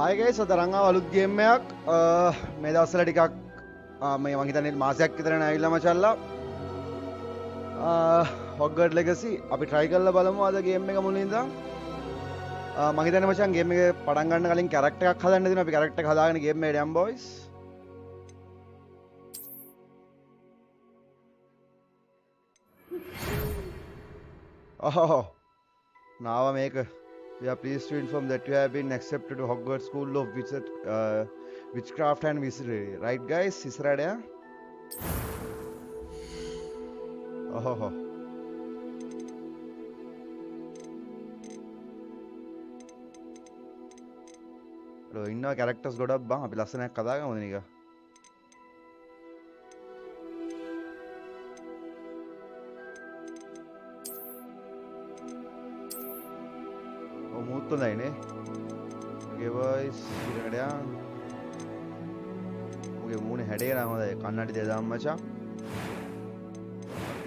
Hi guys, අද රංගා අලුත් game එකක් මේ දවස්වල ටිකක් මේ මං හිතන්නේ මාසයක් විතර නැවිලා මචල්ලා Hogwarts Legacy අපි try කරලා බලමු අද ගේම් එක මුලින්ද මං හිතන්නේ මචං ගේම් එක පටන් ගන්න කලින් කැරක්ටර් එකක් හදන්න දෙනවා අපි කැරක්ටර් එක හදාගෙන ගේම් එකට යමු boys Oh now මේක We are pleased to inform that you have been accepted to Hogwarts School of Witchcraft and Wizardry. Right, guys? Israda? Oh. Inna characters got up. Bang, api lassana kada ga modiniga. Muutto nahi ne okay boys ඊට යන්න ඔගේ මූණේ හැඩේ නම් හොඳයි කන්නඩි දෙදාම් මචං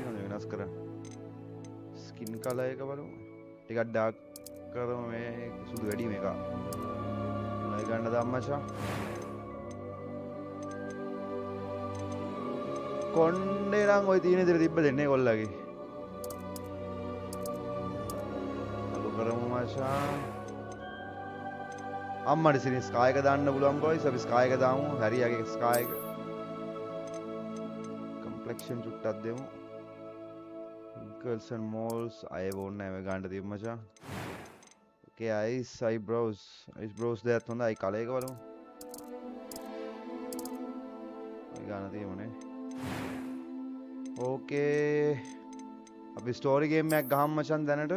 මොනවද වෙනස් කරන්නේ ස්කින් කලර් එක බලමු ටිකක් ඩාර්ක් කරමු මේ සුදු වැඩි මේක මොනවද ගන්න දාම් මචං කොණ්ඩේ නම් ওই තියෙන විදිහට තිබ්බ දෙන්නේ කොල්ලගේ කරමු මචං අම්මට සිරින් ස්කයි එක දාන්න පුළුවන් boys අපි ස්කයි එක දාමු හැරියාගේ ස්කයි එක කම්ප්ලෙක්ෂන් චුට්ටක් දෙමු wrinkles and moles අය ඕනේ නැහැ මේ ගන්න තියෙමු මචං okay eyebrows දෙයක් හොඳයි කලර් එක බලමු මේ ගන්න තියෙමුනේ okay අපි ස්ටෝරි ගේම් එකක් ගහමු මචං දැනට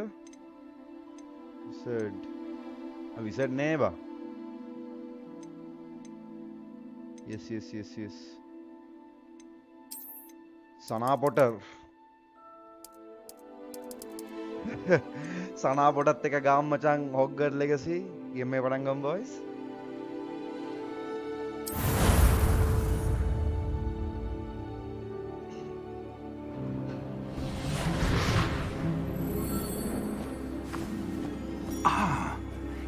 Wizard neighbor. Yes. Sana Potter. Sana Potter teka gam machang Hogwarts Legacy. Game me padangam boys.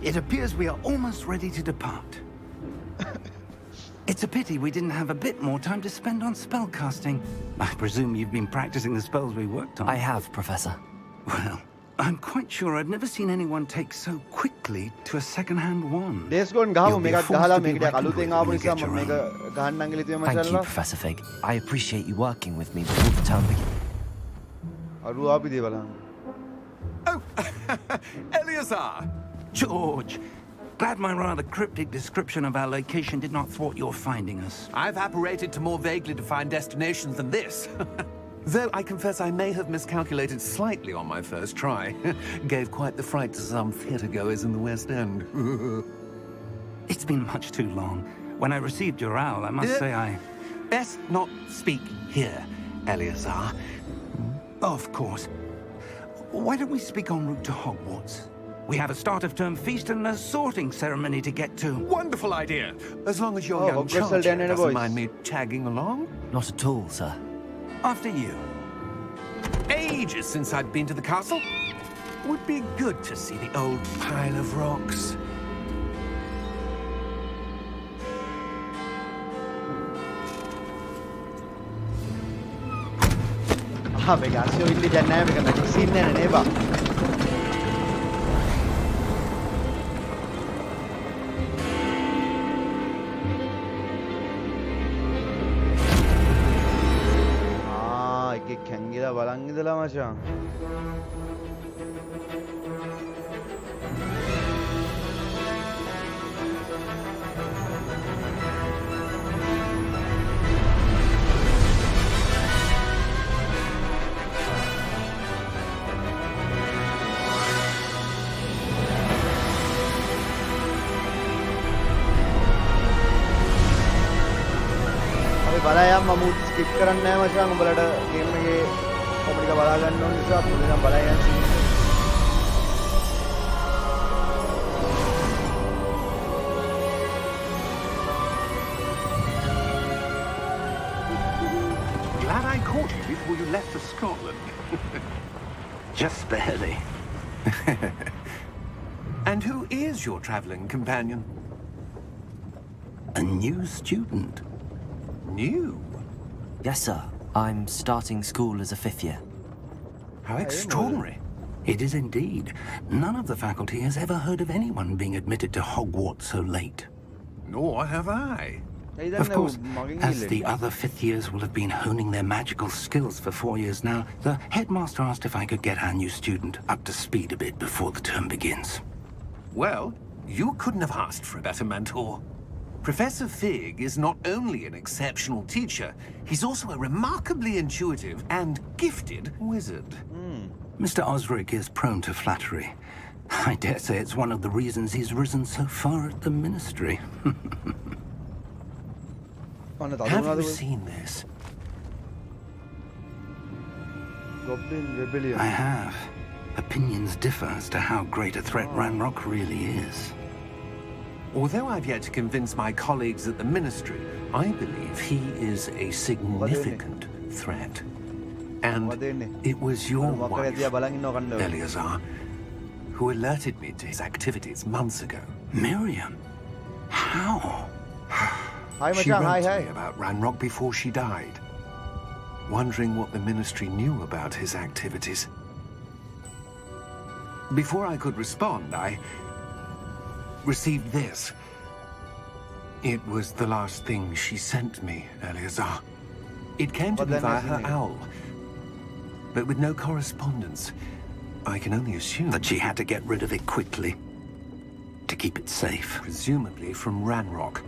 It appears we are almost ready to depart. It's a pity we didn't have a bit more time to spend on spellcasting. I presume you've been practicing the spells we worked on. I have, Professor. Well, I'm quite sure I've never seen anyone take so quickly to a second-hand wand. Let's go and You'll be මේකත් forced ගහලා to be මේකට reckoned අලුතෙන් with ආපු when you නිසා get මම your මේක own. ගහන්නන් ගිලිතුවේ Thank you, මචල්ලා Professor Fig. I appreciate you working with me before the term begins. අරු ආපි දේ බලන්න Oh, Eleazar! George, glad my rather cryptic description of our location did not thwart your finding us. I've apparated to more vaguely defined destinations than this. Though I confess I may have miscalculated slightly on my first try. Gave quite the fright to some theatre-goers in the West End. It's been much too long. When I received your owl, I must say I... Best not speak here, Eleazar. Of course. Why don't we speak en route to Hogwarts? We have a start-of-term feast and a sorting ceremony to get to. Wonderful idea! As long as your young Hogwarts charge Legacy doesn't boys. mind me tagging along. Not at all, sir. After you. Ages since I'd been to the castle. Would be good to see the old pile of rocks. මේක අස්සෝ ඉල්ලි දැන් නෑ මේක magic scene නෑ නේ බා එකෙක් කැංගිලා බලන් ඉඳලා මචං බලයම් මම ස්කිප් කරන්නේ නැහැ මචං උඹලට ගේම් එකේ කොමඩික බලා ගන්න ඕන නිසා මුලින්ම බලයන් scene caught you before you left for Scotland. Just barely. And who is your travelling companion? a new student. New? Yes, sir. I'm starting school as a 5th year. How extraordinary. It is indeed. None of the faculty has ever heard of anyone being admitted to Hogwarts so late. Nor have I. Of course, as the other 5th years will have been honing their magical skills for 4 years now, the headmaster asked if I could get our new student up to speed a bit before the term begins. Well, you couldn't have asked for a better mentor. Professor Fig is not only an exceptional teacher, he's also a remarkably intuitive and gifted wizard. Mr. Osric is prone to flattery. I dare say it's one of the reasons he's risen so far at the Ministry. Have you seen this? Goblin Rebellion. I have. Opinions differ as to how great a threat Ranrock really is. Although I've yet to convince my colleagues at the Ministry, I believe he is a significant threat. And it was your wife, 𝗬𝗀𝗍, who alerted me to his activities months ago. Miriam? How? Hi, She Machan. wrote Hi, to hi. me about Ranrock before she died, wondering what the Ministry knew about his activities. Before I could respond, I received this. It was the last thing she sent me, 𝗬𝗍. It came to me via her owl, but with no correspondence. I can only assume That she had to get rid of it quickly to keep it safe. presumably from Ranrock.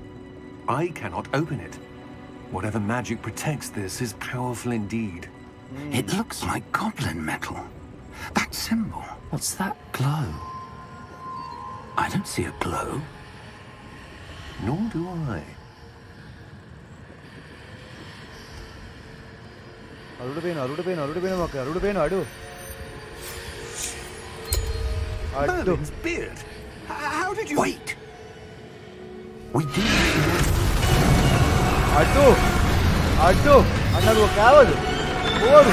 I cannot open it. Whatever magic protects this is powerful indeed. It looks like goblin metal. That symbol. What's that glow? I don't see a glow. Nor do I. Merlin's beard. How did you... Wait! We do. అడ్డు అన్నది ఒక కావదు ఓరు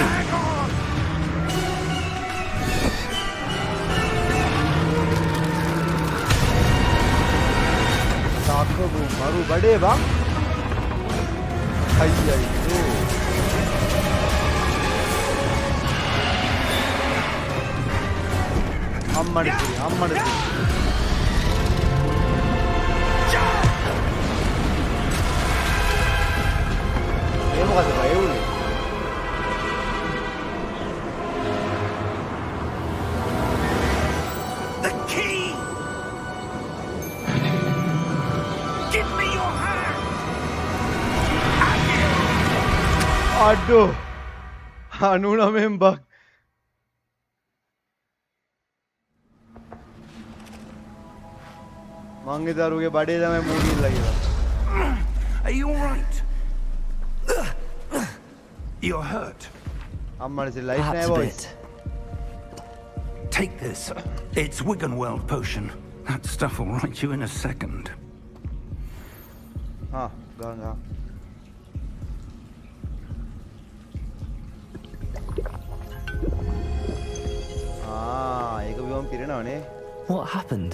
సాకబు మరు బడేవా అయ్యయ్యో అమ్మడిది ఏమో కదా భయవుడు The key! Give me your hand! అడ్డు అనునమేం బా ಮಂಗಿದಾರುಗೆ ಬಡಿದಮೆ ಮೂಡಿಲ್ಲ Are you all right? You're hurt. ಅಮ್ಮಳಿಸಿ life Perhaps a voice bit. Take this. It's 𝗔𝗏𝗏 potion. That stuff will right you in a second. ಹಾ ಗಂಗಾ ಈಗ ವಿವಂ ಕಿರಣವನೇ What happened?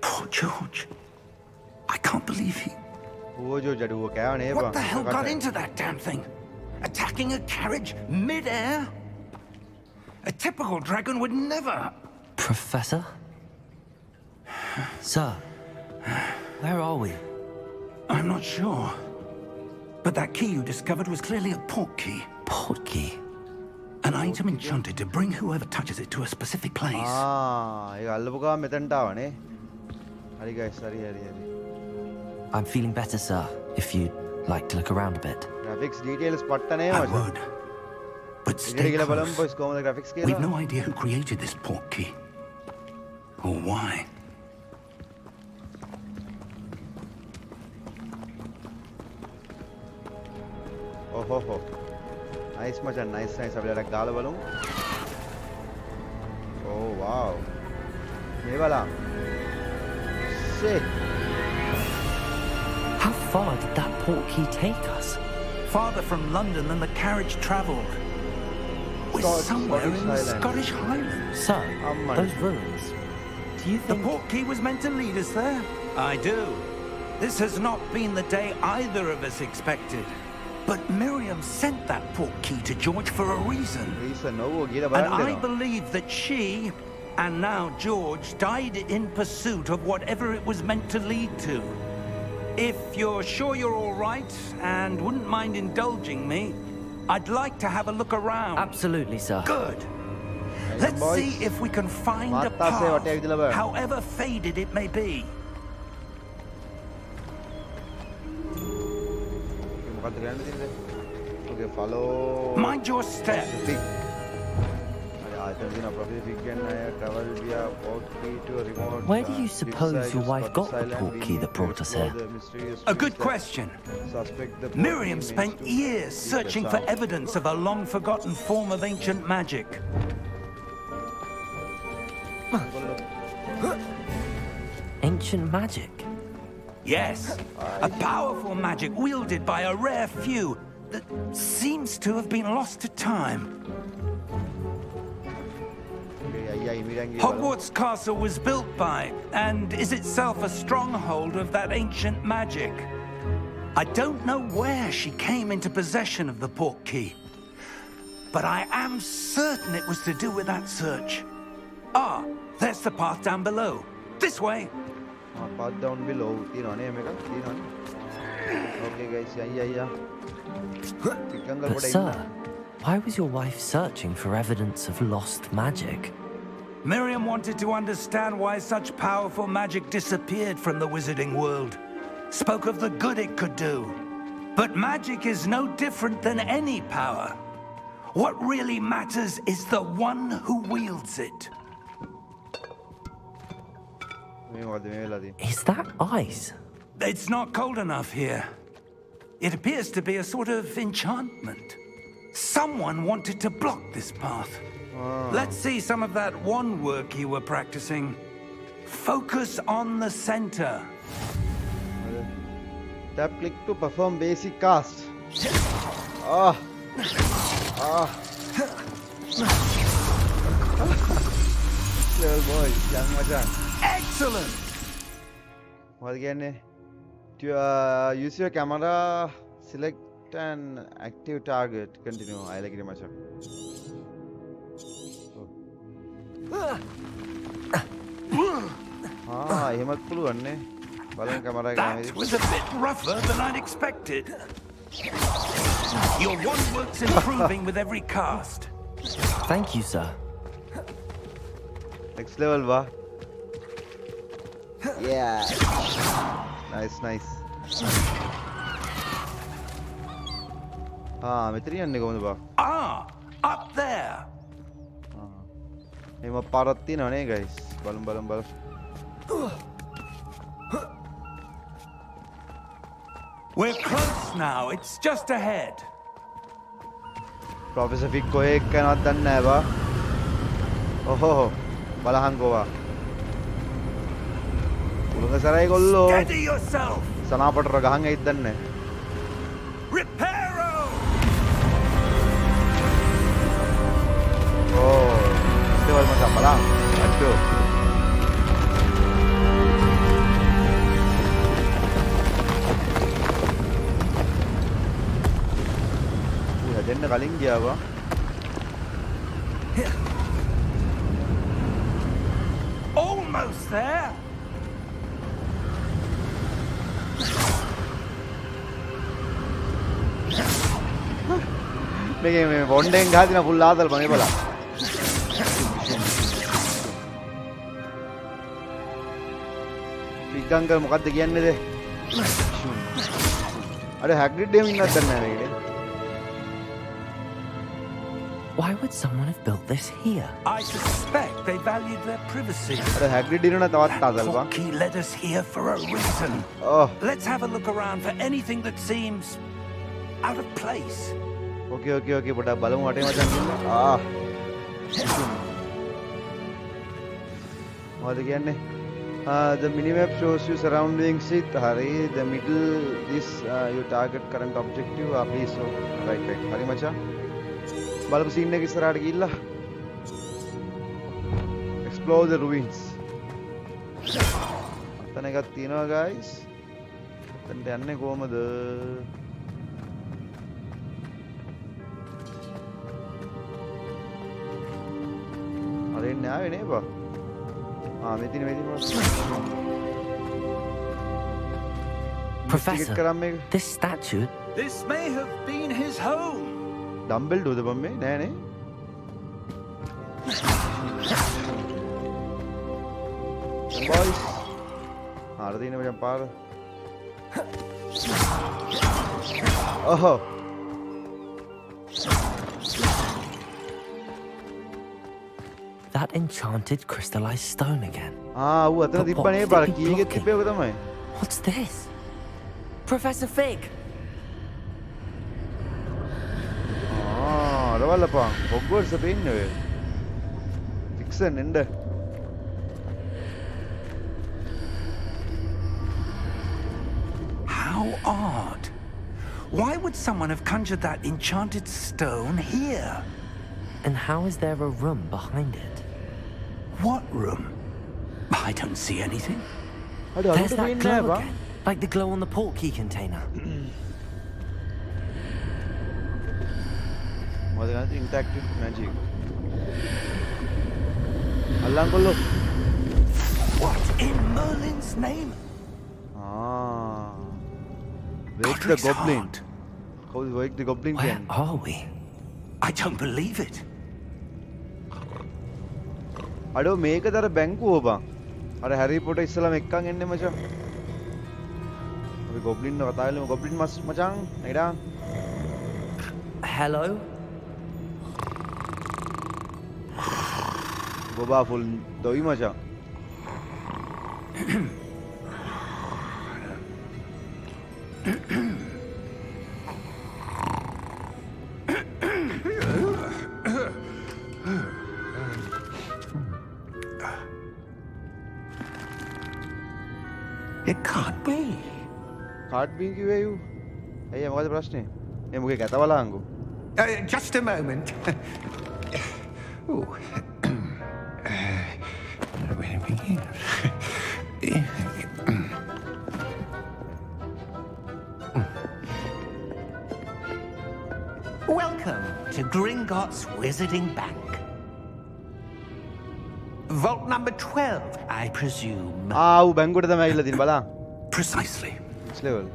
Poor George. I can't believe he... वो जो जड़ वो क्या है What the hell got into that damn thing? Attacking a carriage mid-air? A typical dragon would never... Professor? Sir, where are we? I'm not sure. But that key you discovered was clearly a portkey. Portkey? An item enchanted to bring whoever touches it to a specific place. ಈಗ ಅಲ್ಲಬುಗ ಮೆತಂಟಾವನೆ ಹರಿ guys ಸರಿ ಹರಿ ಹರಿ I'm feeling better, sir, if you'd like to look around a bit. Graphics details ಪಟ್ಟನೆ I would. But stay ಗಿಡ ಬಲಂ close. Boys ಕೋಮದ graphics ಗೆ We've no idea who created this portkey. Or why. ಓಹೋ nice ಮಚಾನ್ nice ಅಬಲೆ गाल बलूं oh wow ये वाला sick How far did that portkey take us? Farther from London than the carriage travelled. We're somewhere Scottish in the Highlands. Scottish Highlands. Sir, Amman. those ruins. Do you The think... portkey was meant to lead us there? I do. this has not been the day either of us expected. But Miriam sent that portkey to George for a reason. And I believe that she, and now George, died in pursuit of whatever it was meant to lead to. If you're sure you're all right and wouldn't mind indulging me, I'd like to have a look around. Absolutely, sir. Good. Let's see if we can find a path, however faded it may be. Okay, follow. Mind your step. Where do you suppose your wife got the portkey that brought us here? A good question. Miriam spent years searching for evidence of a long-forgotten form of ancient magic. Ancient magic? Yes, a powerful magic wielded by a rare few that seems to have been lost to time. Hogwarts Castle was built by, and is itself a stronghold of that ancient magic. I don't know where she came into possession of the portkey, but I am certain it was to do with that search. Ah, there's the path down below. This way. Path down below. Okay, guys. Yeah. But sir, why was your wife searching for evidence of lost magic? Miriam wanted to understand why such powerful magic disappeared from the wizarding world. Spoke of the good it could do. But magic is no different than any power. What really matters is the one who wields it. Is that ice? It's not cold enough here. It appears to be a sort of enchantment. Someone wanted to block this path. Let's see some of that wand work you were practicing. Focus on the center. Tap click to perform basic cast. Clever boy, young Machan. Excellent! What again? To use your camera, select an active target. Continue. I like it much. That was a bit rougher than I'd expected. Your wand work's improving with every cast. Thank you, sir. Next level, va? Yeah. Nice. Up there. Guys. Balum. We're close now. It's just ahead. Professor Fig ko ek cannot done ba? Oh, balahan ko ba? Ulunga saray gollo. Steady yourself. Sanapatra gahanga iddanne. Reparo. Oh, level macam balang. Aduh. Denna kaling gaya ba? Almost there. May bonding ghati na full laadal bane bala. Pigangal mukadde kiyanne de. Are Hagrid dem inna danna nege. Why would someone have built this here? I suspect they valued their privacy. Are Hagrid dinna tawat taadal ba? Portkey led us here for a reason. Oh. Let's have a look around for anything that seems out of place. Okay. But balam wate macam ah. What again? The minimap shows you surroundings. It Hari the middle. This you target current objective. Please so right. Hari macha. Balam scene ne kis tarah gilla. Explore the ruins. Tanega tino guys. එතනට යන්නේ කොහමද? අර එන්නේ ආවේ නේ බා. මෙතින් Professor, this statue... This may have been his home. Dumbledore the bombay? Nee, nee. Boys. Ardina me jampar. Oh. That enchanted crystallized stone again. What's this? Professor Fig! Hogwarts Legacy. How odd. Why would someone have conjured that enchanted stone here? And how is there a room behind it? What room? I don't see anything. There's that glow again, like the glow on the portkey container. Interactive magic. What in Merlin's name? Wake the goblin. How is wake the goblin? Where are we? I don't believe it. අඩෝ මේක දර බැංකුව බං. අර හැරි Potter ඉස්සලම එක්කන් එන්නේ මචං. අපි goblin කතා කරලා ගොබ්ලින් මචං නේඩා. Hello. ගොබා ෆුල් දොයි මචං. It can't be. Can't be කිව්වේ you. අයියා මොකද ප්‍රශ්නේ? මේ මුගේ කැත බලංගු. Just a moment. Welcome to Gringotts Wizarding Bank. Vault number 12, I presume. ඌ බැංකුවට තමයි ඇවිල්ලා තියෙන්නේ බලන්න. Precisely. Next level.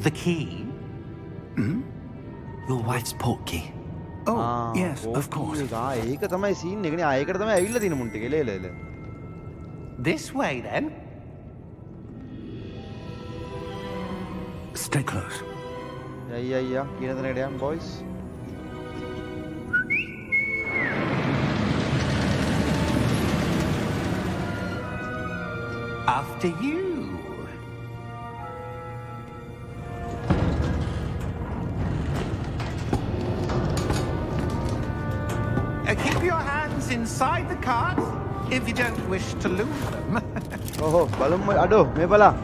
The key? Your wife's portkey. Oh, yes, of course. ඒක තමයි සීන් එක නේ. ඒකට තමයි ඇවිල්ලා තියෙන මුන් ටික. එල. This way then. Stay close. Yeah. කියන තැනකට යන්න boys. After you. Keep your hands inside the cart if you don't wish to lose them. Oh, බලමු අඩෝ මේ බලන්න.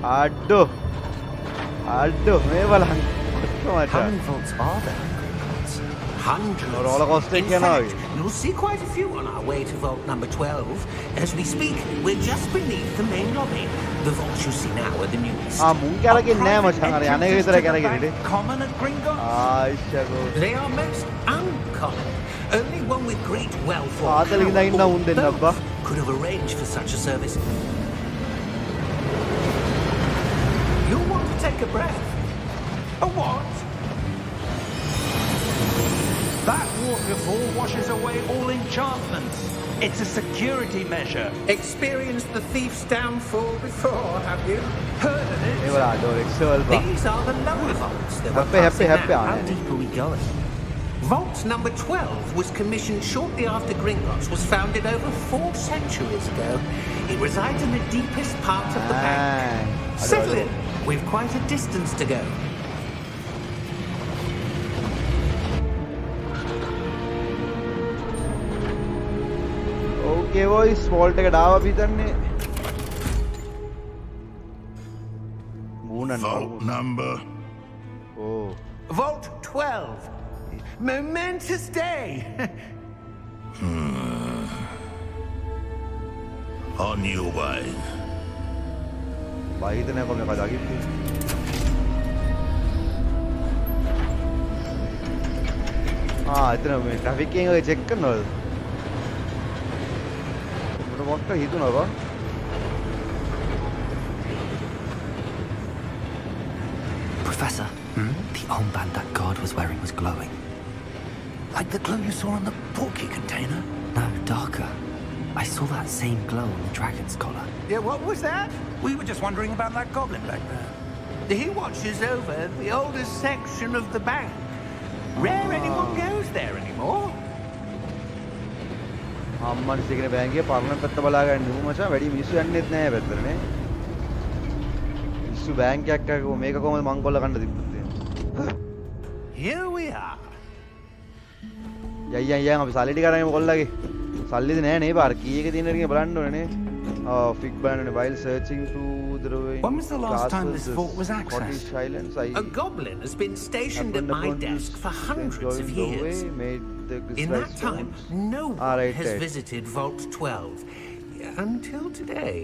අඩෝ මේ බලන්න. How many vaults are there? Hundreds. roller coaster In fact, you'll see quite a few on our way to vault number 12. As we speak, we're just beneath the main lobby. The vaults you see now are the newest. මුන් කැලගෙන නෑ මචං. අර යන්නේ විතර කැලගෙන. Common at Gringotts? ඉෂ්ෂකෝ. They are most uncommon. Only one with great wealth or ආතලකින් ඉන්න උන් දෙන්න අබ්බා. could have arranged for such a service. You'll want to take a breath. A what? That waterfall washes away all enchantments. It's a security measure. Experienced the thief's downfall before, have you? Heard of it? These are the lower vaults that we're passing now. How deep are we going? Vault number 12 was commissioned shortly after Gringotts was founded over 4 centuries ago. It resides in the deepest part of the bank. Settle in. We've quite a distance to go. Okay boys, vault එකට ආවා අපි හිතන්නේ. Vault number. Oh. Vault 12. Momentous day. On you, boy. Bayi itu nak kau nak lagi tu. Itu nak trafficking aku check kan nol. Mana waktu itu nak apa? Professor, the armband that guard was wearing was glowing. Like the glow you saw on the Portkey container? No, darker. I saw that same glow on the dragon's collar. Yeah, what was that? We were just wondering about that goblin back there. He watches over the oldest section of the bank. Rare anyone goes there anymore. අම්මන් සිගනේ බෑන්ගේ පරණ පැත්ත බලා ගන්න ඌ මචං වැඩි මිනිස්සු යන්නෙත් නැහැ පැත්තටනේ. මිනිස්සු බෑන්ක් එකක් අරගෙන මේක කොහමද මං කොල්ල කන්න තිබ්බත්. Here we are. යයියන් අපි සල්ලි ටික අරගෙන කොල්ලගේ. සල්ලිද නැහැ නේ පාර කී එක තියෙනවද කියලා බලන්න ඕනේ නේ. ෆික් බලන්න while searching through the ruins. When was the last time this vault was accessed? A goblin has been stationed at my desk for hundreds of years. In that time, no one has visited Vault 12 until today.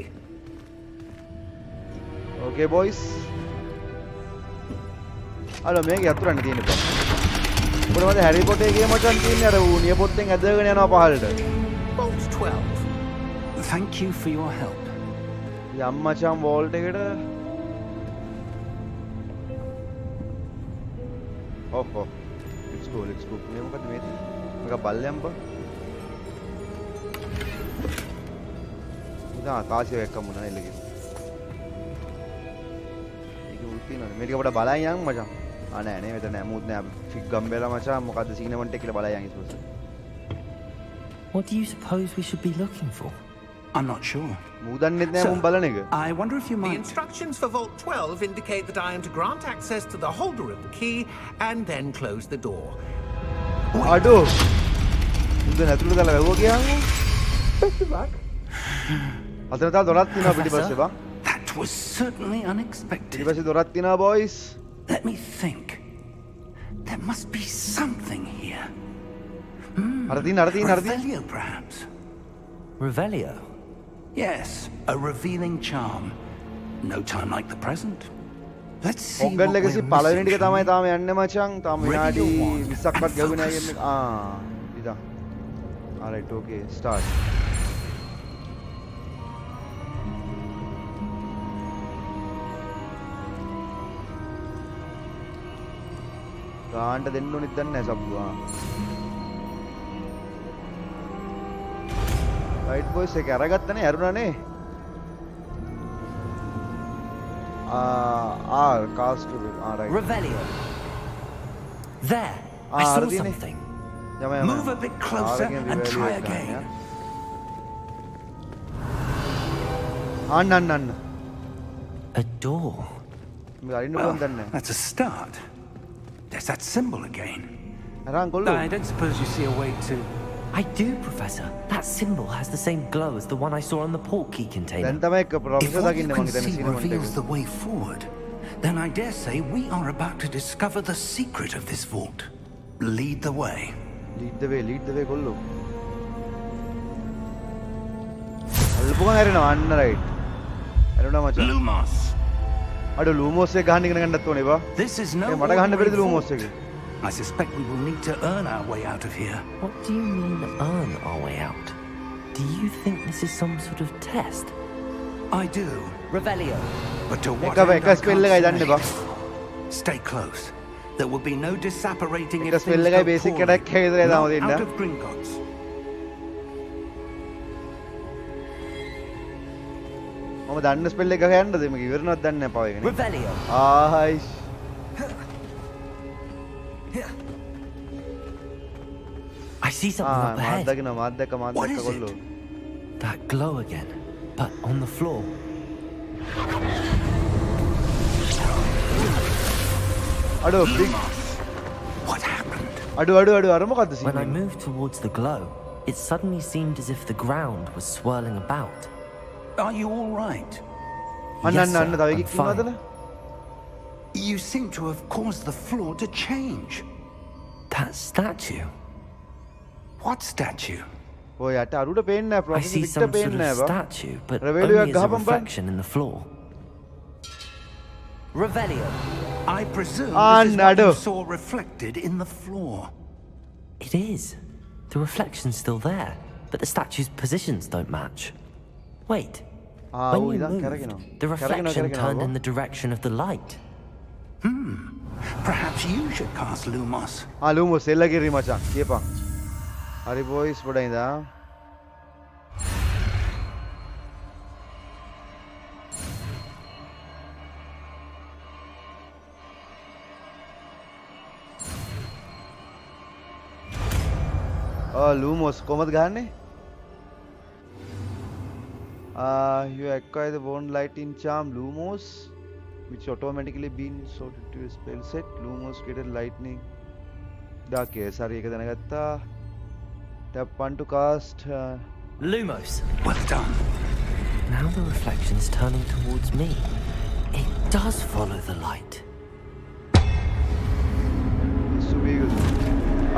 Okay, boys. Hello, මේක යතුරන්න තියෙන බා. මොකද මට හැරි පොටේ ගේම මචන් තියෙන්නේ අර ඌ නිය පොත්තෙන් ඇදගෙන යනවා පහළට. Vault 12. Thank you for your help. යම් මචං වෝල්ට් එකට. ඔහ්. Let's go. මේ මොකද මේ? මේක බල්ලයන් බා. උදා තාසිය එක්කම මොනවා එල්ලගෙන. ඒක උත්තිනවනේ. මේ ටික අපිට බලයන් යන් මචං. නෑ මෙතන නෑ මූත් නෑ ෆික් ගම්බෙලා මචං මොකද්ද සීනමන්ට් එක කියලා බලයන් ඉස්සුවස. What do you suppose we should be looking for? I'm not sure. මූදන්නෙත් නෑ මුන් බලන එක. I wonder if you The might... instructions for Vault 12 indicate that I am to grant access to the holder of the key and then close the door. අඩෝ. මුද නැතුළු දාලා වැවුවා කියන්නකෝ. අතන තා දොරක් තියෙනවා පිටිපස්සේ බං. That was certainly unexpected. පිටිපස්සේ දොරක් තියෙනවා boys. Let me think. There must be something here. අර තියෙන Revelio, perhaps. Revelio? Yes, a revealing charm. No time like the present. Let's see. Hogwarts Legacy පළවෙනි ටික තමයි තාම යන්නේ මචං. තාම විනාඩි 20ක්වත් ගියුවේ නෑ game එක. ඉතින්. Alright, okay, start. ගාන්න දෙන්න ඕනෙත් දන්නේ නැහැ සබ්බු. Right boys එක අරගත්තනේ ඇරුණානේ. Cast to right. Revelio. There. I saw something. Move a bit closer and try again. Anna. A door. Well, that's a start. There's that symbol again. I don't suppose you see a way to... I do, Professor. That symbol has the same glow as the one I saw on the Portkey container. If what you can see reveals the way forward, then I dare say we are about to discover the secret of this vault. Lead the way. Lead the way, Gollo. Right. I don't know much. Lumos. This is no ordinary. I suspect we will need to earn our way out of here. What do you mean, earn our way out? Do you think this is some sort of test? I do. Revelio. But to what end, I can't say. Stay close. There will be no disapparating if things go poorly. Not out of Gringotts. Revelio. I see something up ahead. What is it? That glow again, but on the floor. What happened? When I moved towards the glow, it suddenly seemed as if the ground was swirling about. Are you all right? Yes, sir, I'm fine. You seem to have caused the floor to change. That statue. What statue? ඔය යට අරුට පේන්නේ නැහැ I professor see Victor some sort පේන්නේ of නැහැ බා. statue, but Revelio only as a ගහපන් බං. reflection in the floor. Revelio. I presume Ah, this is what nado. you saw reflected in the floor. It is. The reflection's still there, but the statue's positions don't match. Wait. When you moved, the reflection turned in the direction of the light. Perhaps you should cast 𝗏𝗻𝗄𝗃. 𝗏𝗻𝗄𝗃 එල්ලගිරි මචං කියපන්. හරි boys පොඩයින්දා. 𝗏𝗻𝗄𝗃 කොහමද ගහන්නේ? You acquire the bone lighting charm 𝗏𝗻𝗄𝗃, which automatically been sorted to a spell set. 𝗏𝗻𝗄𝗃 created lightning. Okay, sorry, එක දැනගත්තා. Tap 1 to cast. Lumos. Well done. Now the reflection is turning towards me. It does follow the light.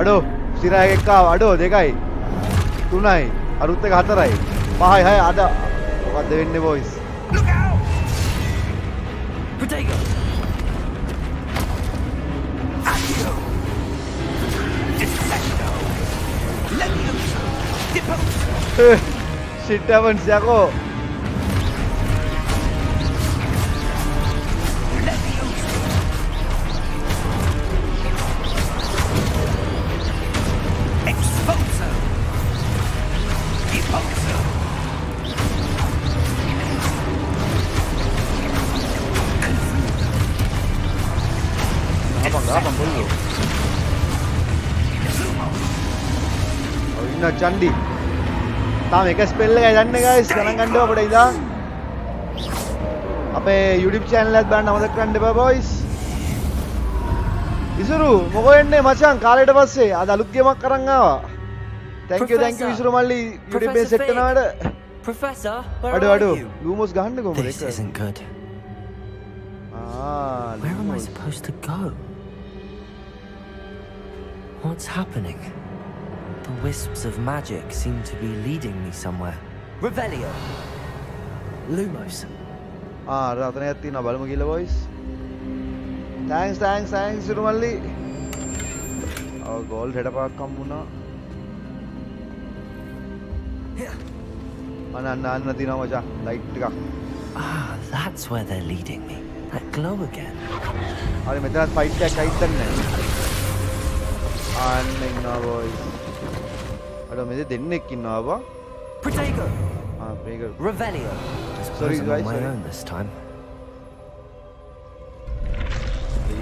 අඩෝ සිරා එකක් ආවා. අඩෝ 2යි 3යි අරුත් එක 4යි 5යි 6යි අද මොකද්ද වෙන්නේ boys? Look out! Protego. Accio! Defecto! Levioso! Deposo! Shit happens යකෝ. Levioso! Exposo! Deposo! Abang dulu. Oh, ini candi. තාම එක ස්පෙල් එකයි දන්නේ guys. ගණන් ගන්න ඕක පොඩ්ඩක් ඉඳා. අපේ YouTube channel එකත් බලන්න අමතක කරන්න එපා boys. ඉසුරු මොකෝ එන්නේ මචං කාලෙට පස්සේ අද අලුත් ගේමක් අරන් ආවා. Thank you ඉසුරු මල්ලි YouTube එකේ සෙට් කරනවාට. Professor, where are අඩෝ you? ලූමෝස් ගහන්න කොහමද This ඒක? isn't good. Where am I supposed to go? What's happening? The wisps of magic seem to be leading me somewhere. Revelio. Lumos. රතනයක් තියෙනවා බලමු කියලා boys. Thanks ඉසුරු මල්ලි. Gold හෙඩපාක් හම්බුණා. අන්න දිනවා මචං ලයිට් එකක්. That's where they're leading me. That glow again. හරි මෙතනත් ෆයිට් එකක් අයිත් නැහැ. අන්න ඉන්නවා boys. අඩෝ මෙතන දෙන්නෙක් ඉන්නවා බා. Protego. Protego. Revelio. Sorry I'm guys. on my own this time.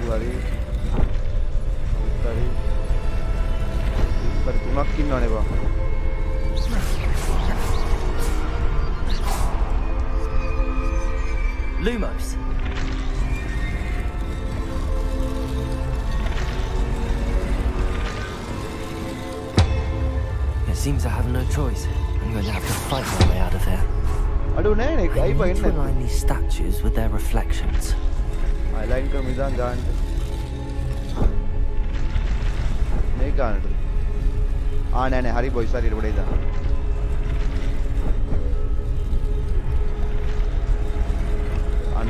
හරි. තුනක් ඉන්නවනේ බා. Lumos. It seems I have no choice. I'm going to have to fight my way out of here. අඩෝ නෑ නේ I I need to බයින්න. align these statues with their reflections. අයිලයින් කරමු ඉතින් ගන්න. මේ ගන්නද? නෑ හරි බොයිස් හරි ඊට පොඩේ දාන්න.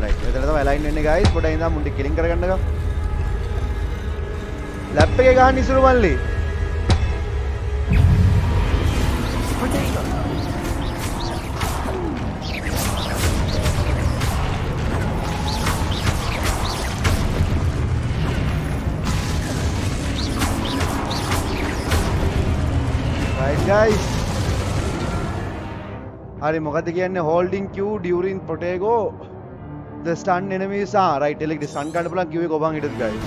right. මෙතන තමයි align වෙන්නේ guys. පොඩ්ඩක් ඉඳන් මුන්ටි කිලින් කරගන්නකෝ. ලැප් එකේ ගහන්න ඉසුරු මල්ලි. Right guys. හරි මොකද කියන්නේ holding Q during Portkey the stun enemies right like the stun ගන්න බලන් Q එක ඔබන් හිටද guys.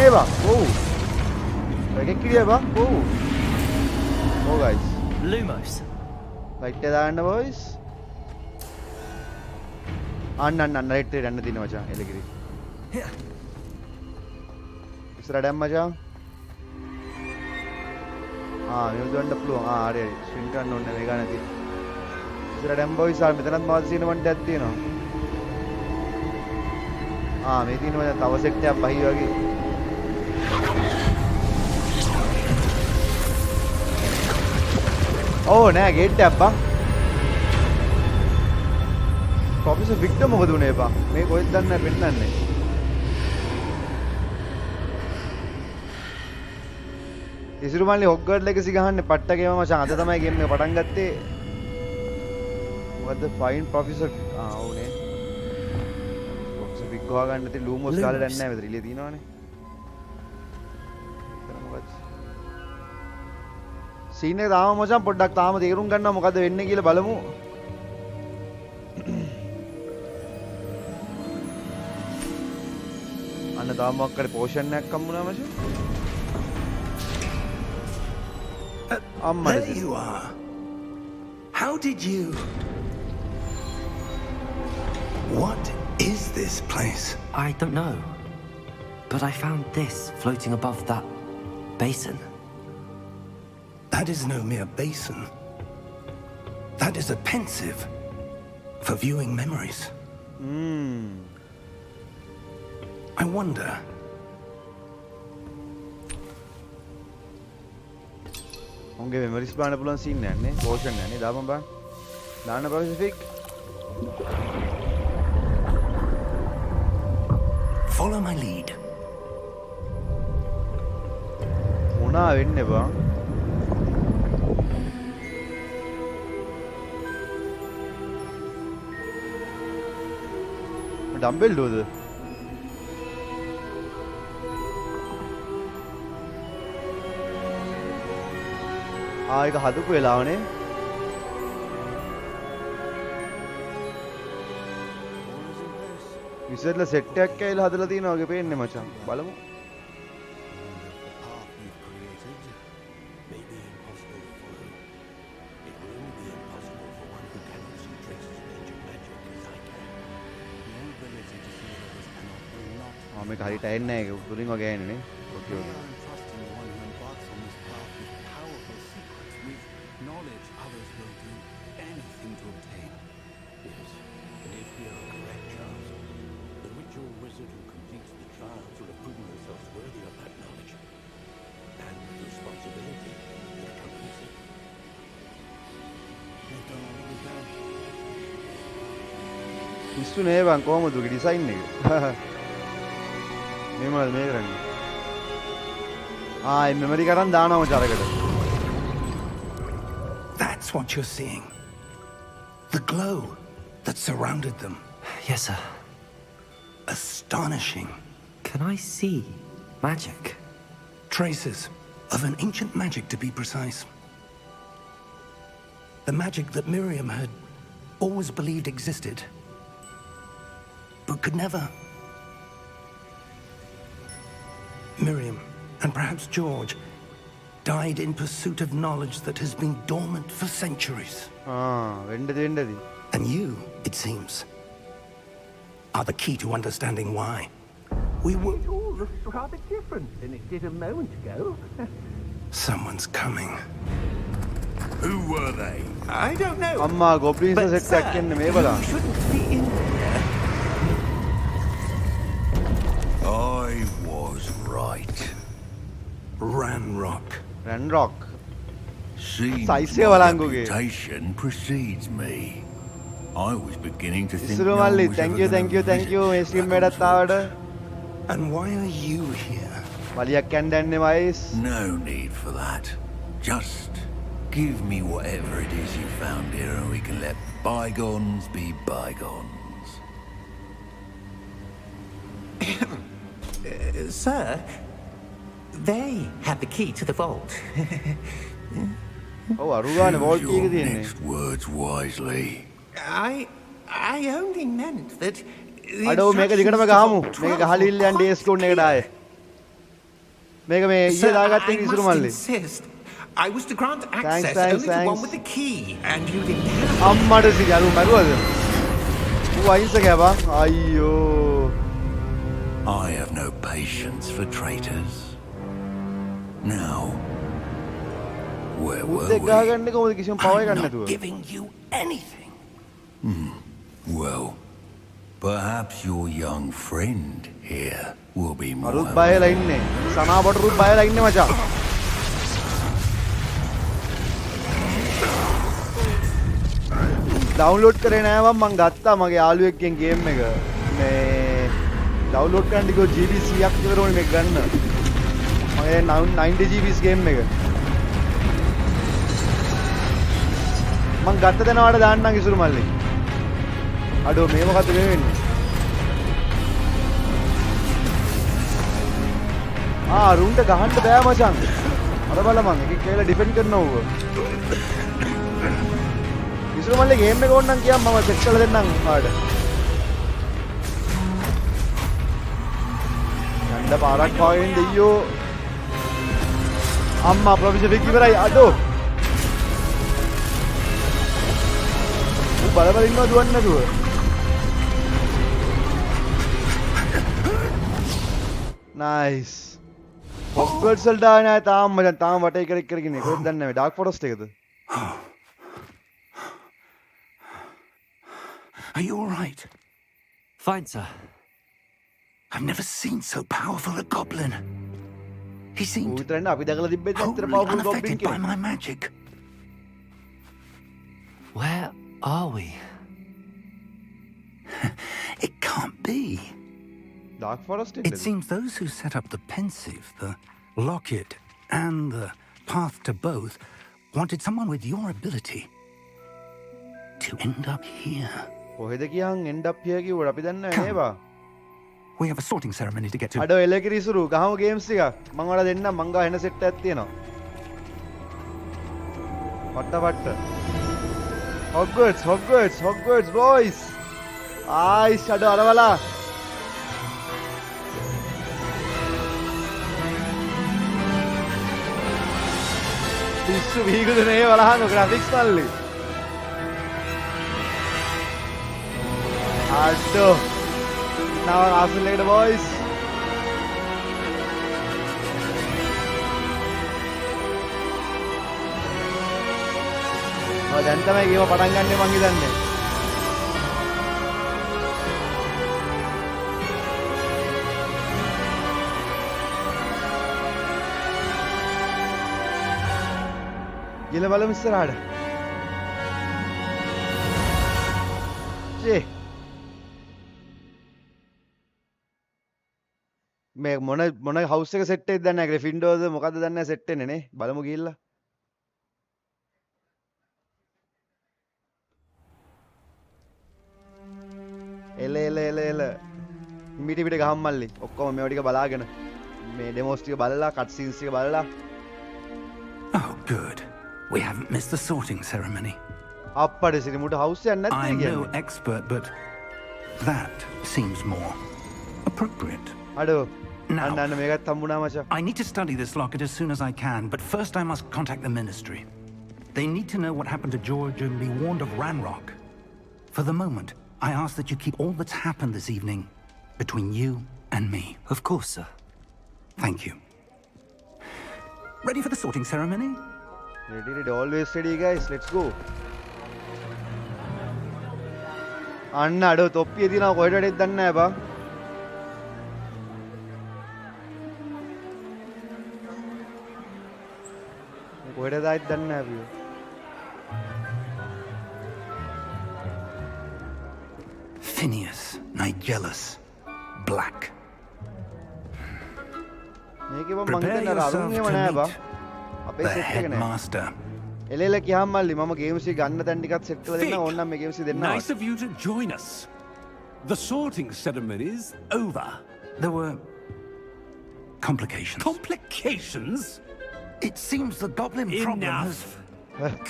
කිරිය බා. ඔව්. එකෙක් කිරිය බා. ඔව්. ඔව් guys. Lumos. ලයිට් එක දාන්න boys. අන්න ලයිට් එක යන්න තියෙන මචං එලගිරි. ඉස්සරහට යන්න මචං. මේක දුවන්න පුළුවන්. හරි හරි. ස්විං කරන්න ඕනේ මේ ගාන තියෙන. ඉස්සරහට යන්න boys. මෙතනත් මාත් සීන වන්ට එකක් තියෙනවා. මේ තියෙන මචං තව සෙට් එකක් බහි වගේ. ඕ නෑ ගේට් එකක් බා. ප්‍රොෆෙසර් වික්ටර් මොකද උනේ බා? මේ කොහෙද දන්නේ පෙන්නන්නේ. ඉසිරුමල්ලි හොග්වර්ට්ස් ලෙගසි ගහන්නේ පට්ටකේම මචං. අද තමයි ගේම් එක පටන් ගත්තේ. මොකද්ද ෆයින් ප්‍රොෆෙසර් ඕනේ. ප්‍රොෆෙසර් වික් ගහ ගන්න තියෙන ලූමෝස් කාලේ දැන් නෑ මෙතන ඉලිය තියෙනවනේ. සීන් එක තාම මචං පොඩ්ඩක් තාම තේරුම් ගන්නවා මොකද්ද වෙන්නේ කියලා බලමු. අන්න තාම මොකක් හරි පෝෂන් එකක් හම්බුණා මචං. There you are. How did you? What is this place? I don't know. But I found this floating above that basin. That is no mere basin. That is a pensive for viewing memories. I wonder. උන්ගේ memories බලන්න පුළුවන් scene එකක් නේ. Portion එකක් නේ. දාපන් බා. දාන්න professor. Follow my lead. මොනා වෙන්නේ බා? ඩම්බෙල් ඩෝද? ඒක හදපු වෙලාවනේ. විසර්ලා සෙට් එකක් ඇවිල්ලා හදලා තියෙනවා වගේ පේන්නේ මචං. බලමු. මේක හරියට ඇන්නේ නැහැ. ඒක උඩින් වගේ ඇන්නේ නේ. ඕකේ ඕකේ. පිස්සු නේ බං කොහමද උගේ ඩිසයින් එක? මේ මොනවද මේ කරන්නේ? මෙමරි කරන් දානවා මචං අරකට. That's what you're seeing. The glow that surrounded them. Yes, sir. Astonishing. Can I see magic? Traces of an ancient magic, to be precise. The magic that Miriam had always believed existed, but could never. Miriam, and perhaps George, died in pursuit of knowledge that has been dormant for centuries. And you, it seems, are the key to understanding why. We were... It all looks rather different than it did a moment ago. Someone's coming. Who were they? I don't know. Amma, goblins are attacking me. You shouldn't be in there. I was right. Ranrock. Ranrock. Seems my reputation precedes me. I was beginning to think. Thank you. And why are you here? No need for that. Just give me whatever it is you found here and we can let bygones be bygones. Sir, they have the key to the vault. Use your next words wisely. I only meant that... මේක මේ ඊයේ දාගත්තේ I Isuru must මල්ලි. insist. I was to grant access thanks, only to one with the key, and you didn't have. අම්මට සිගලු මරුවද? ඌ අහිංසකයා බං. අයියෝ. I have no patience for traitors. Now, where were උදේ we? ගහගන්නේ කොහොමද කිසිම පව එකක් I'm නැතුව? not giving you anything. Well, perhaps your young friend here will be more. අරුත් බයලා ඉන්නේ. සනාවට රුත් බයලා ඉන්නේ මචං. ඩවුන්ලෝඩ් කරේ නෑ මම ගත්තා මගේ යාළුවෙක්ගෙන් ගේම් එක. මේ ඩවුන්ලෝඩ් කරන්න ගිහුව GB 100ක් විතර ඕනේ මේක ගන්න. මගේ 90 GB ගේම් එක. මං ගත්ත දන වල දාන්නම් ඉසුරු මල්ලි. අඩෝ මේ මොකද මේ වෙන්නේ? රුන්ට ගහන්න බෑ මචං. අර බලමන් එකෙක් කියලා ඩිෆෙන්ඩ් කරනවා ඌව. ඉසුරු මල්ලි ගේම් එක ඕනනම් කියන්න මම සෙට් කරලා දෙන්නම් ඔයාලට. යන්න පාරක් පාගෙන දෙයියෝ. අම්මා ප්‍රොෆෙසර් වික් ඉවරයි අඩෝ. ඌ බල ඉන්නවා දුවන්නේ නැතුව. නයිස්. හොග්වර්ට්ස් වලට ආවේ නැහැ තාම මචං. තාම වටේ කරගෙන ඉන්නේ. කොහෙද දන්නේ නැහැ. ඩාර්ක් ෆොරස්ට් එකද? Are you all right? Fine, sir. I've never seen so powerful a goblin. He ඌ seemed විතරනේ අපි දැකලා තිබ්බෙත් ඇත්තට totally powerful goblin unaffected by කෙනෙක්. my magic. Where are we? It can't be. Dark forest It එකද? seems those who set up the pensive, the locket, and the path to both wanted someone with your ability to end up here. කොහෙද කියන් end up here කිව්වට අපි දන්නේ නැහැ නේද? We have a sorting ceremony to get to. අඩෝ එලකිරි ඉසුරු ගහමු games ටිකක්. මං ඔයාලා දෙන්නම් මං ගා එන සෙට් එකක් තියෙනවා. පට්ට. Hogwarts boys. ආයිස් අඩෝ අර බලලා. පිස්සු වීගුද නේ බලහන් ග්‍රැෆික්ස් මල්ලි. අඩෝ. Now castle එකට boys. දැන් තමයි ගේම පටන් ගන්න මං හිතන්නේ. ගිල බලමු ඉස්සරහට. ජේ මේ මොන හවුස් එක සෙට් එකද දන්නේ නැහැ. ග්‍රිෆින්ඩෝර්ද මොකද්ද දන්නේ නැහැ සෙට් වෙන්නේ නේ. බලමු ගිහිල්ලා. එල මිටි පිට ගහම් මල්ලි. ඔක්කොම මේවා ටික බලාගෙන මේ ඩෙමෝස් ටික බලලා කට් සීන්ස් ටික බලලා. Oh, good. We haven't missed the sorting ceremony. අප්පඩේ සිරි මුට හවුස් එකක් නැත්තේ I'm no කියන්නේ. expert, but that seems more appropriate. අඩෝ Now, අන්න මේකත් හම්බුණා මචං. I need to study this locket as soon as I can, but first I must contact the ministry. They need to know what happened to George and be warned of Ranrock. For the moment, I ask that you keep all that's happened this evening between you and me. Of course, sir. Thank you. Ready for the sorting ceremony? Ready, always ready guys. Let's go. අන්න අඩෝ තොප්පිය තියෙනවා කොහෙට වැඩේද දන්නේ නැහැ බා. කොහෙටද ආයිත් දන්නේ නැහැ අපි. Phineas, Nigellus, Black. මේකේ මම Prepare හිතන්නේ අර yourself අරුණේම to නෑ බා. meet අපේ the සෙට් එක නෑ. headmaster. එලෙල කියහම් මල්ලි මම ගේම්ස් එක ගන්න තැන් ටිකක් සෙට් කරලා දෙන්න ඕනනම් මේ ගේම්ස් එක දෙන්නවා. Nice of you to join us. The sorting ceremony's over. There were complications. Complications? It seems the goblin problem has... Enough.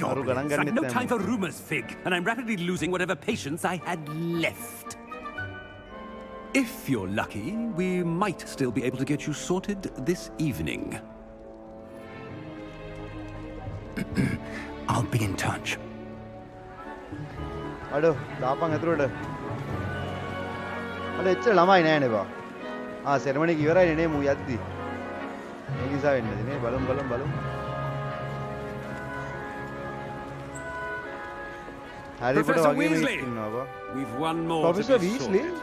අරු ගණන් I've ගන්නෙත් no නෑ time මම. for rumors, Fig, and I'm rapidly losing whatever patience I had left. If you're lucky, we might still be able to get you sorted this evening. I'll be in touch. Ado, daapang aturuda. Ado echcha lamai nෑනේ බා. ceremony එක ඉවරයි නේ මූ යද්දි. මේක නිසා වෙන්නද නේ බලමු. Harry Potter Professor වගේ Weasley. ඉන්නවා බා. We've one more Professor to be Weasley? sorted.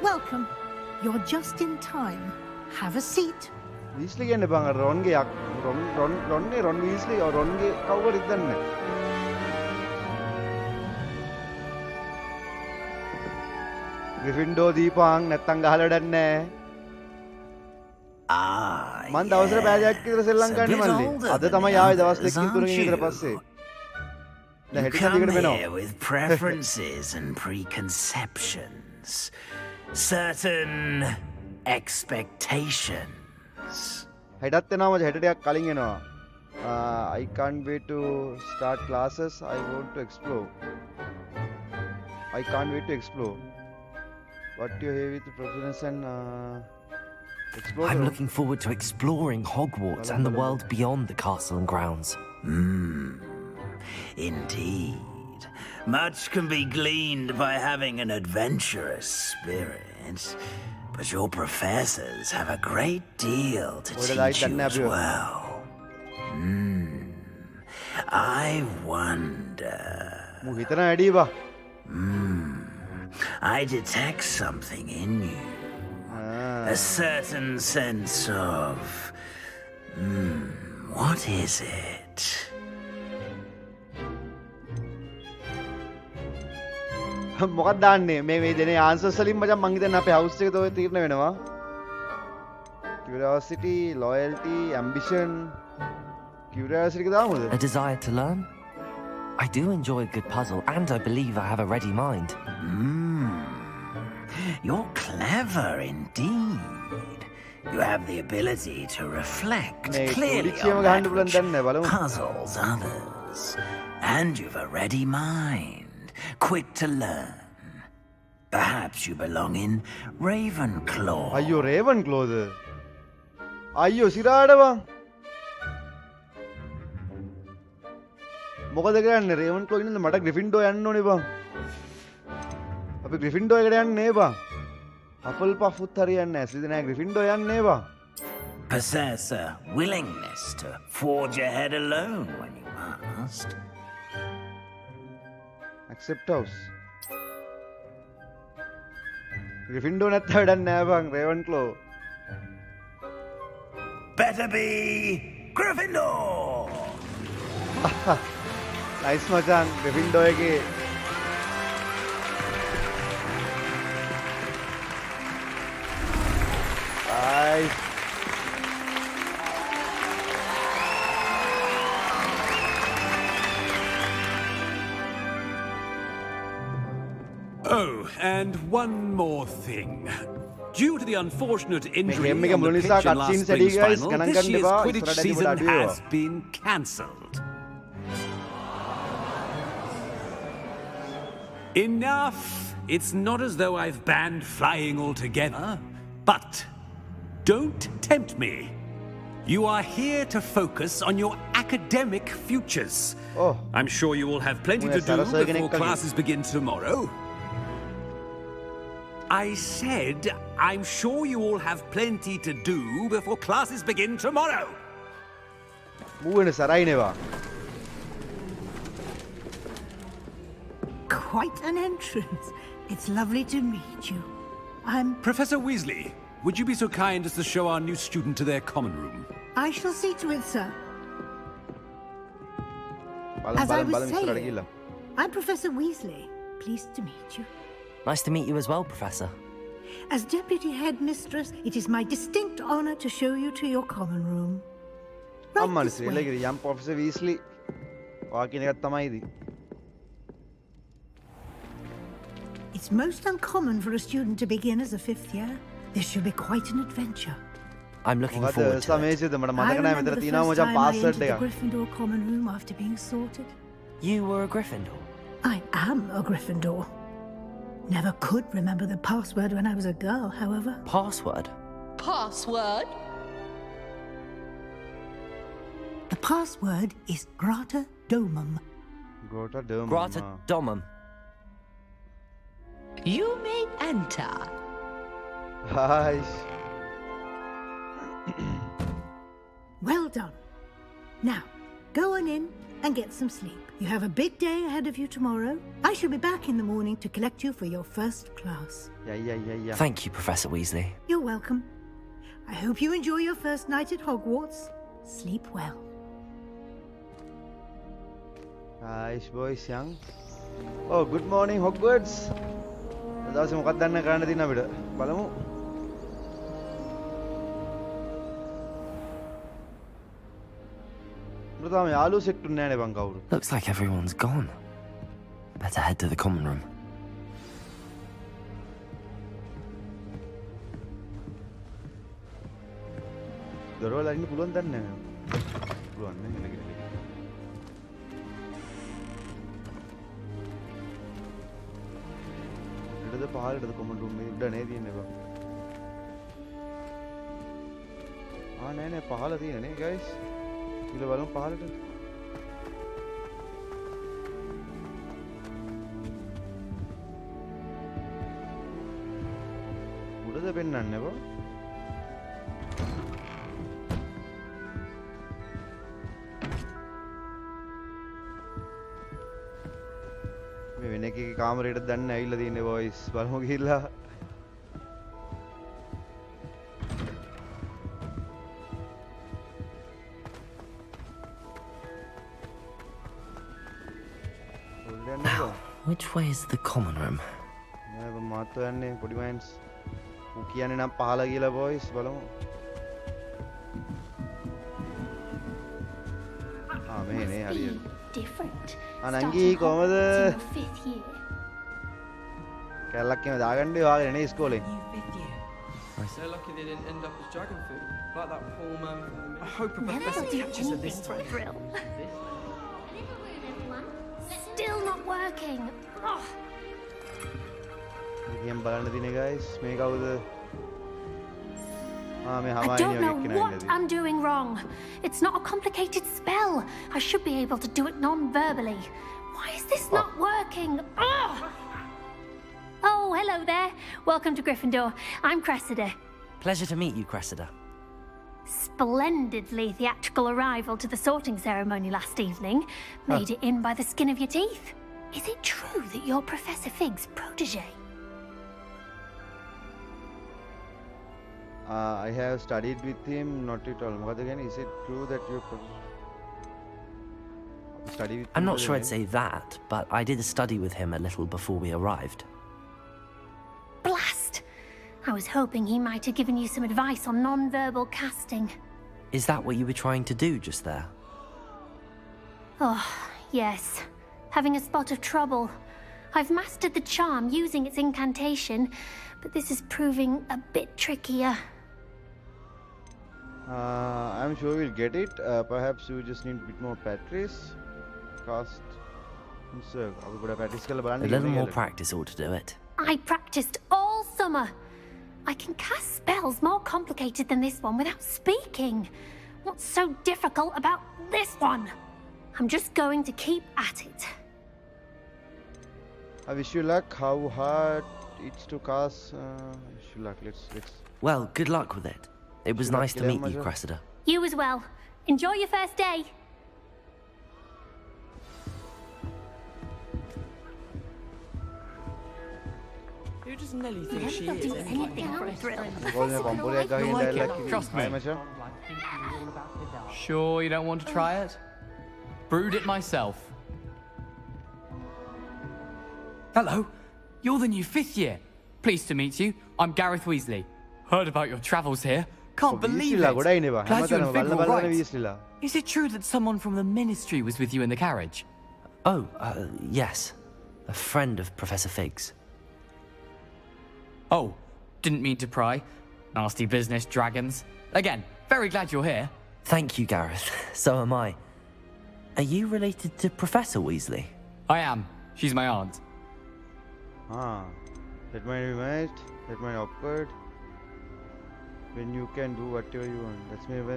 Welcome. You're just in time. Have a seat. Weasley කියන්නේ බං අර Ron ගේ Ron Weasley or Ron ගේ කවුරුද දන්නේ නැහැ. Gryffindor දීපං නැත්තම් ගහලා වැඩක් නැහැ. මං දවසට පැයක් විතර සෙල්ලම් ගන්න මල්ලි. අද තමයි ආවේ දවස් දෙකකින් තුනකින් විතර පස්සේ. දැන් හෙට දිගට වෙනවා. With preferences and preconceptions, certain expectations. හෙටත් එනවා මචං හෙට ටිකක් කලින් එනවා. I can't wait to start classes. I want to explore. I can't wait to explore. What do you have with the professors and explore? I'm looking forward to exploring Hogwarts and the world beyond the castle and grounds. Indeed. Much can be gleaned by having an adventurous spirit, but your professors have a great deal to teach you as well. I wonder... I detect something in you. A certain sense of... what is it? මොකක්ද දාන්නේ මේ දෙනේ answers වලින් මචං මං හිතන්නේ අපේ house එකේ තෝ තීරණය වෙනවා. Curiosity, loyalty, ambition. Curiosity එක දාමුද? A desire to learn? I do enjoy a good puzzle, and I believe I have a ready mind. You're clever indeed. You have the ability to reflect clearly on that which puzzles others. And you've a ready mind, quick to learn. Perhaps you belong in Ravenclaw. අයියෝ Ravenclawද? අයියෝ සිරාඩ බං. මොකද කරන්නේ Ravenclaw ඉන්නද මට Gryffindor යන්න ඕනේ බං. අපි Gryffindor එකට යන්නේ නේ බං. Hufflepuff උත් හරියන්නේ නැහැ. Slytherin Gryffindor යන්නේ නේ බං. Possess a willingness to forge ahead alone when you must. Accept house. Gryffindor නැත්නම් වැඩක් නැහැ බං Ravenclaw. Better be Gryffindor. Nice මචං Gryffindor එකේ nice. Oh, and one more thing. Due to the unfortunate injury on the pitch in last spring's final, this year's Quidditch season has been cancelled. Enough! It's not as though I've banned flying altogether, but don't tempt me. You are here to focus on your academic futures. Oh. I'm sure you will have plenty to do before classes begin tomorrow. I said, I'm sure you all have plenty to do before classes begin tomorrow. Quite an entrance. It's lovely to meet you. I'm... Professor Weasley, would you be so kind as to show our new student to their common room? I shall see to it, sir. As I was saying, I'm Professor Weasley. Pleased to meet you. Nice to meet you as well, Professor. As Deputy Headmistress, it is my distinct honor to show you to your common room. Right this way. Young Professor Weasley. It's most uncommon for a student to begin as a 5th year. This should be quite an adventure. I'm looking forward to it. I remember the first time I entered the Gryffindor common room after being sorted. You were a Gryffindor? I am a Gryffindor. Never could remember the password when I was a girl, however. Password? Password? The password is 𝗓𝗏𝗵𝗵. 𝗓𝗏𝗵𝗵. You may enter. Hi. Well done. Now, go on in and get some sleep. You have a big day ahead of you tomorrow. I shall be back in the morning to collect you for your first class. Yeah. Thank you, Professor Weasley. You're welcome. I hope you enjoy your first night at Hogwarts. Sleep well. Hi, boys, young. Oh, good morning, Hogwarts. දවසේ මොකක්ද දන්න කරන්න තියෙන අපිට. බලමු. මම යාළුවෝ set උන්නේ නැහැ නේ බං කවුරු. Looks like everyone's gone. Better head to the common room. දරවල අරින්න පුළුවන් දන්නේ නැහැ. පුළුවන් නේ නේද? ඉඩද පහළටද common room එකේ ඉඩ නේ තියෙන්නේ බං. නෑ පහළ තියෙන නේ guys. ඉල බලමු පහළට. උඩද පෙන්නන්නේ බං. මේ වෙන එකේ කාමරේට දැන්න ඇවිල්ලා තියෙන්නේ boys. බලමු ගිහිල්ලා. Which way is the common room? නෑ මාතෝ යන්නේ පොඩි මයින්ස්. ඌ කියන්නේ නම් පහළ ගිහලා boys බලමු. මෙහෙනේ හරියට. Different. නංගි කොහමද? කැලලක් එහෙම දාගන්නේ වාගේ නේ ඉස්කෝලේ. So lucky they didn't end up as dragon food, like that poor man from the I hope a professor catches it this time. Still not working. Game බලන්න දිනේ guys. මේ කවුද? I don't know what I'm doing wrong. It's not a complicated spell. I should be able to do it non-verbally. Why is this not working? Oh, hello there. Welcome to Gryffindor. I'm Cressida. Pleasure to meet you, Cressida. Splendidly theatrical arrival to the sorting ceremony last evening. Made it in by the skin of your teeth. Is it true that you're Professor Fig's protege? I have studied with him, not at all. What again? Is it true that you study with him? I'm not sure I'd say that, but I did study with him a little before we arrived. Blast! I was hoping he might have given you some advice on non-verbal casting. Is that what you were trying to do just there? Oh, yes. Having a spot of trouble. I've mastered the charm using its incantation, but this is proving a bit trickier. I'm sure we'll get it. Perhaps you just need a bit more practice. A little more practice ought to do it. I practiced all summer. I can cast spells more complicated than this one without speaking. What's so difficult about this one? I'm just going to keep at it. I wish you luck. How hard it's to cast. Wish you luck. Let's. Well, good luck with it. It was nice to meet you, Cressida. You as well. Enjoy your first day. Who does Nelly think she is? Anything for a thrill. Trust me. Sure you don't want to try it? Brewed it myself. Hello, you're the new 5th year. Pleased to meet you. I'm Gareth Weasley. Heard about your travels here. Can't believe it. Glad you and Fig were right. Is it true that someone from the Ministry was with you in the carriage? Oh, yes. A friend of Professor Fig's. Oh, didn't mean to pry. Nasty business, dragons. Again, very glad you're here. Thank you, Gareth. So am I. Are you related to Professor Weasley? I am. She's my aunt. That might be matched. That might occurred. When you can do whatever you want.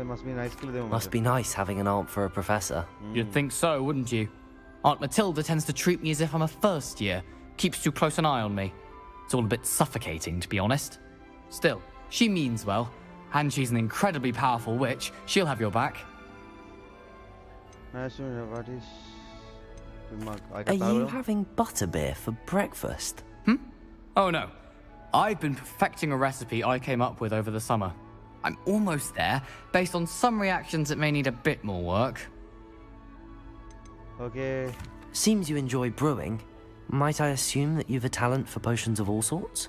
Must be nice. Must be nice having an aunt for a professor. You'd think so, wouldn't you? Aunt Matilda tends to treat me as if I'm a first year. Keeps too close an eye on me. It's all a bit suffocating, to be honest. Still, she means well. And she's an incredibly powerful witch. She'll have your back. Are you having butterbeer for breakfast? Oh no. I've been perfecting a recipe I came up with over the summer. I'm almost there. Based on some reactions, it may need a bit more work. Okay. Seems you enjoy brewing. Might I assume that you've a talent for potions of all sorts?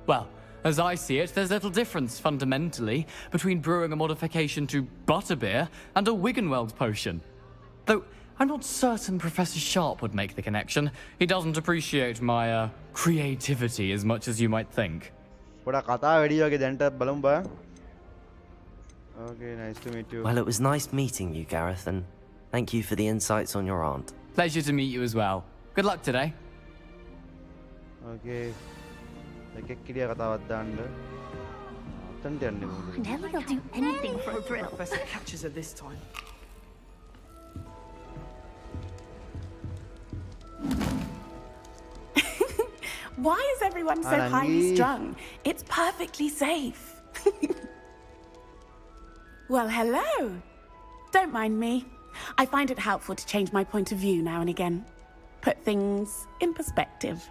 Well, as I see it, there's little difference, fundamentally, between brewing a modification to butterbeer and a Wiggenweld potion. Though, I'm not certain Professor Sharp would make the connection. He doesn't appreciate my, creativity as much as you might think. Okay, nice to meet you. Well, it was nice meeting you, Gareth, and thank you for the insights on your aunt. Pleasure to meet you as well. Good luck today. Okay. Never will do anything for a thrill. Professor catches her this time. Why is everyone so highly strung? It's perfectly safe. Well, hello. Don't mind me. I find it helpful to change my point of view now and again. Put things in perspective.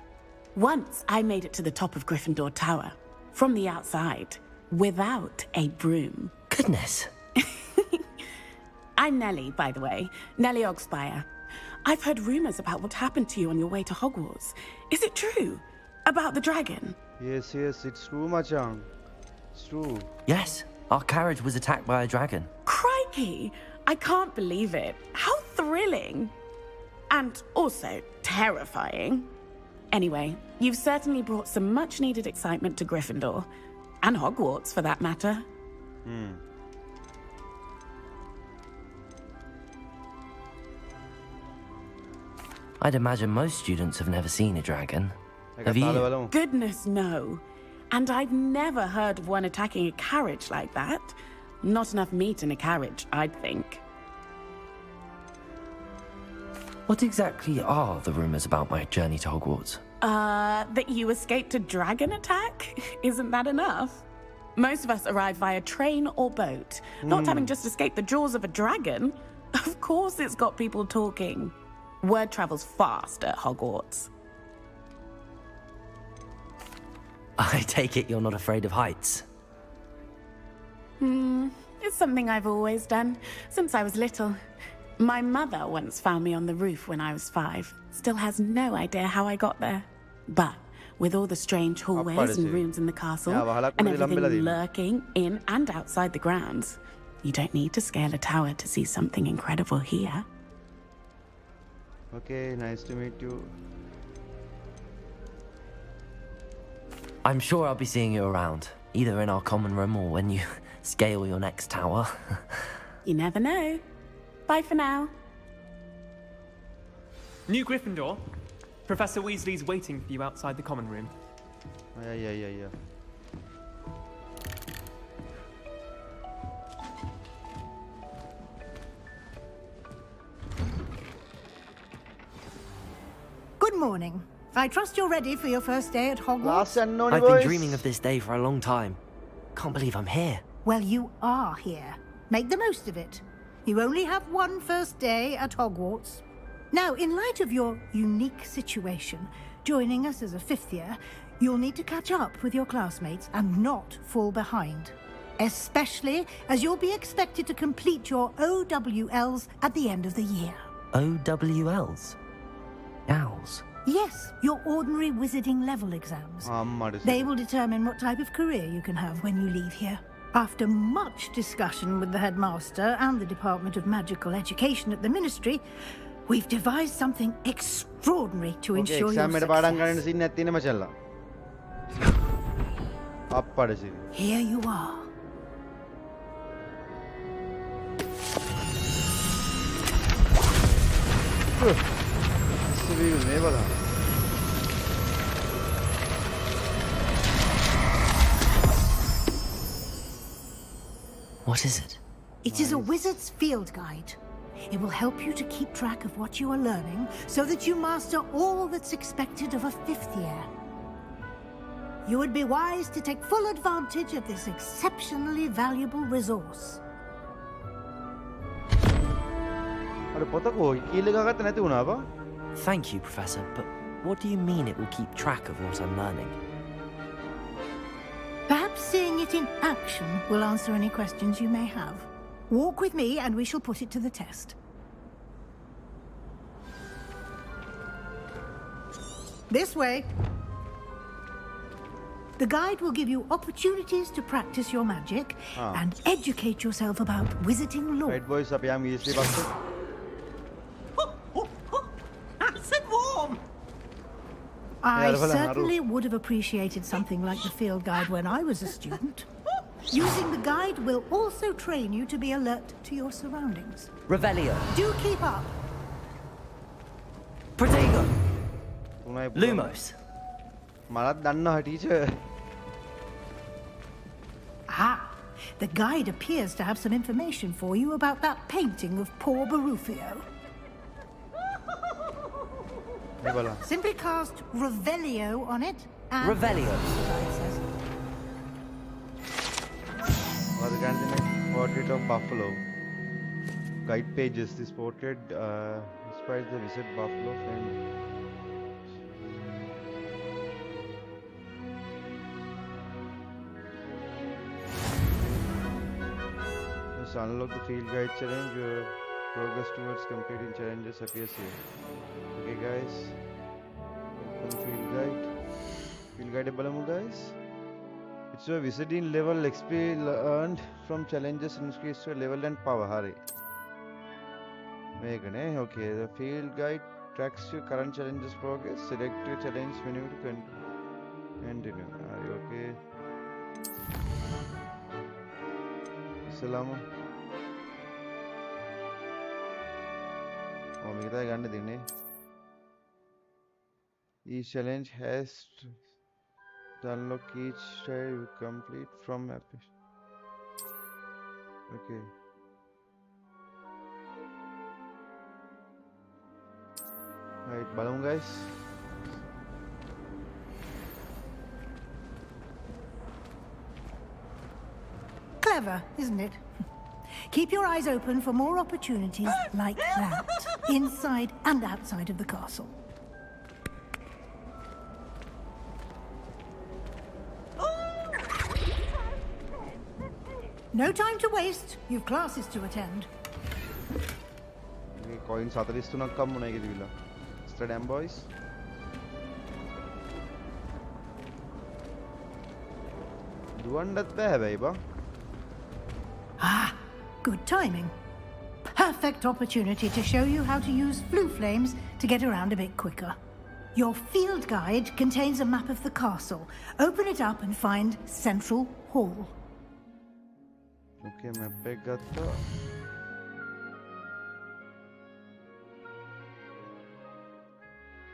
Once I made it to the top of Gryffindor Tower, from the outside, without a broom. Goodness. I'm Nellie, by the way. Nellie 𝗲𝗄𝗏𝗏. I've heard rumors about what happened to you on your way to Hogwarts. Is it true? About the dragon? Yes, it's true, Machan. It's true. Yes, our carriage was attacked by a dragon. Crikey! I can't believe it. How thrilling. And also terrifying. Anyway, you've certainly brought some much-needed excitement to Gryffindor. And Hogwarts, for that matter. I'd imagine most students have never seen a dragon. Have you? Goodness, no. And I've never heard of one attacking a carriage like that. Not enough meat in a carriage, I'd think. What exactly are the rumors about my journey to Hogwarts? That you escaped a dragon attack? Isn't that enough? Most of us arrive via train or boat, not having just escaped the jaws of a dragon. Of course it's got people talking. Word travels fast at Hogwarts. I take it you're not afraid of heights? It's something I've always done, since I was little. My mother once found me on the roof when I was 5. Still has no idea how I got there. But with all the strange hallways and rooms in the castle, and everything lurking in and outside the grounds, you don't need to scale a tower to see something incredible here. Okay, nice to meet you. I'm sure I'll be seeing you around, either in our common room or when you scale your next tower. You never know. Bye for now. New Gryffindor. Professor Weasley's waiting for you outside the common room. Yeah. Good morning. I trust you're ready for your first day at Hogwarts. I've been dreaming of this day for a long time. Can't believe I'm here. Well, you are here. Make the most of it. You only have one first day at Hogwarts. Now, in light of your unique situation, joining us as a 5th year, you'll need to catch up with your classmates and not fall behind. Especially as you'll be expected to complete your OWLs at the end of the year. OWLs? Owls? Yes, your ordinary wizarding level exams. They will determine what type of career you can have when you leave here. After much discussion with the headmaster and the Department of Magical Education at the Ministry, we've devised something extraordinary to ensure your success. Here you are. What is it? It is a wizard's field guide. It will help you to keep track of what you are learning so that you master all that's expected of a 5th year. You would be wise to take full advantage of this exceptionally valuable resource. Thank you, Professor, but what do you mean it will keep track of what I'm learning? Perhaps seeing it in action will answer any questions you may have. Walk with me and we shall put it to the test. This way. The guide will give you opportunities to practice your magic and educate yourself about wizarding lore. Right, boys, up I'm easily busted. Nice and warm. I certainly would have appreciated something like the field guide when I was a student. Using the guide will also train you to be alert to your surroundings. Revelio. Do keep up. Protego. Lumos. Malat danna teacher. Ah, the guide appears to have some information for you about that painting of poor 𝗵𝗲𝗶𝘀𝗰𝗵. Simply cast Revelio on it and... Revelio. Portrait of Buffalo. Guide pages. This portrait inspires the wizard Buffalo and unlock the field guide challenge. Your progress towards completing challenges appears here. Okay, guys. Open field guide. Field guide balamu, guys. It's a wizarding level XP earned from challenges increased to level and power. Hurry. Okay, the field guide tracks your current challenges progress. Select your challenge menu to continue. Are you okay? Salama. Each challenge has to unlock each tile you complete from map. Okay. Right, balloon guys. Clever, isn't it? Keep your eyes open for more opportunities like that, inside and outside of the castle. No time to waste. You've classes to attend. Okay, coins ataristunak kammu nahi gedivilla. Damn boys. Duandat bæ ba. Ah, good timing. Perfect opportunity to show you how to use blue flames to get around a bit quicker. Your field guide contains a map of the castle. Open it up and find Central Hall. Okay, map gatta.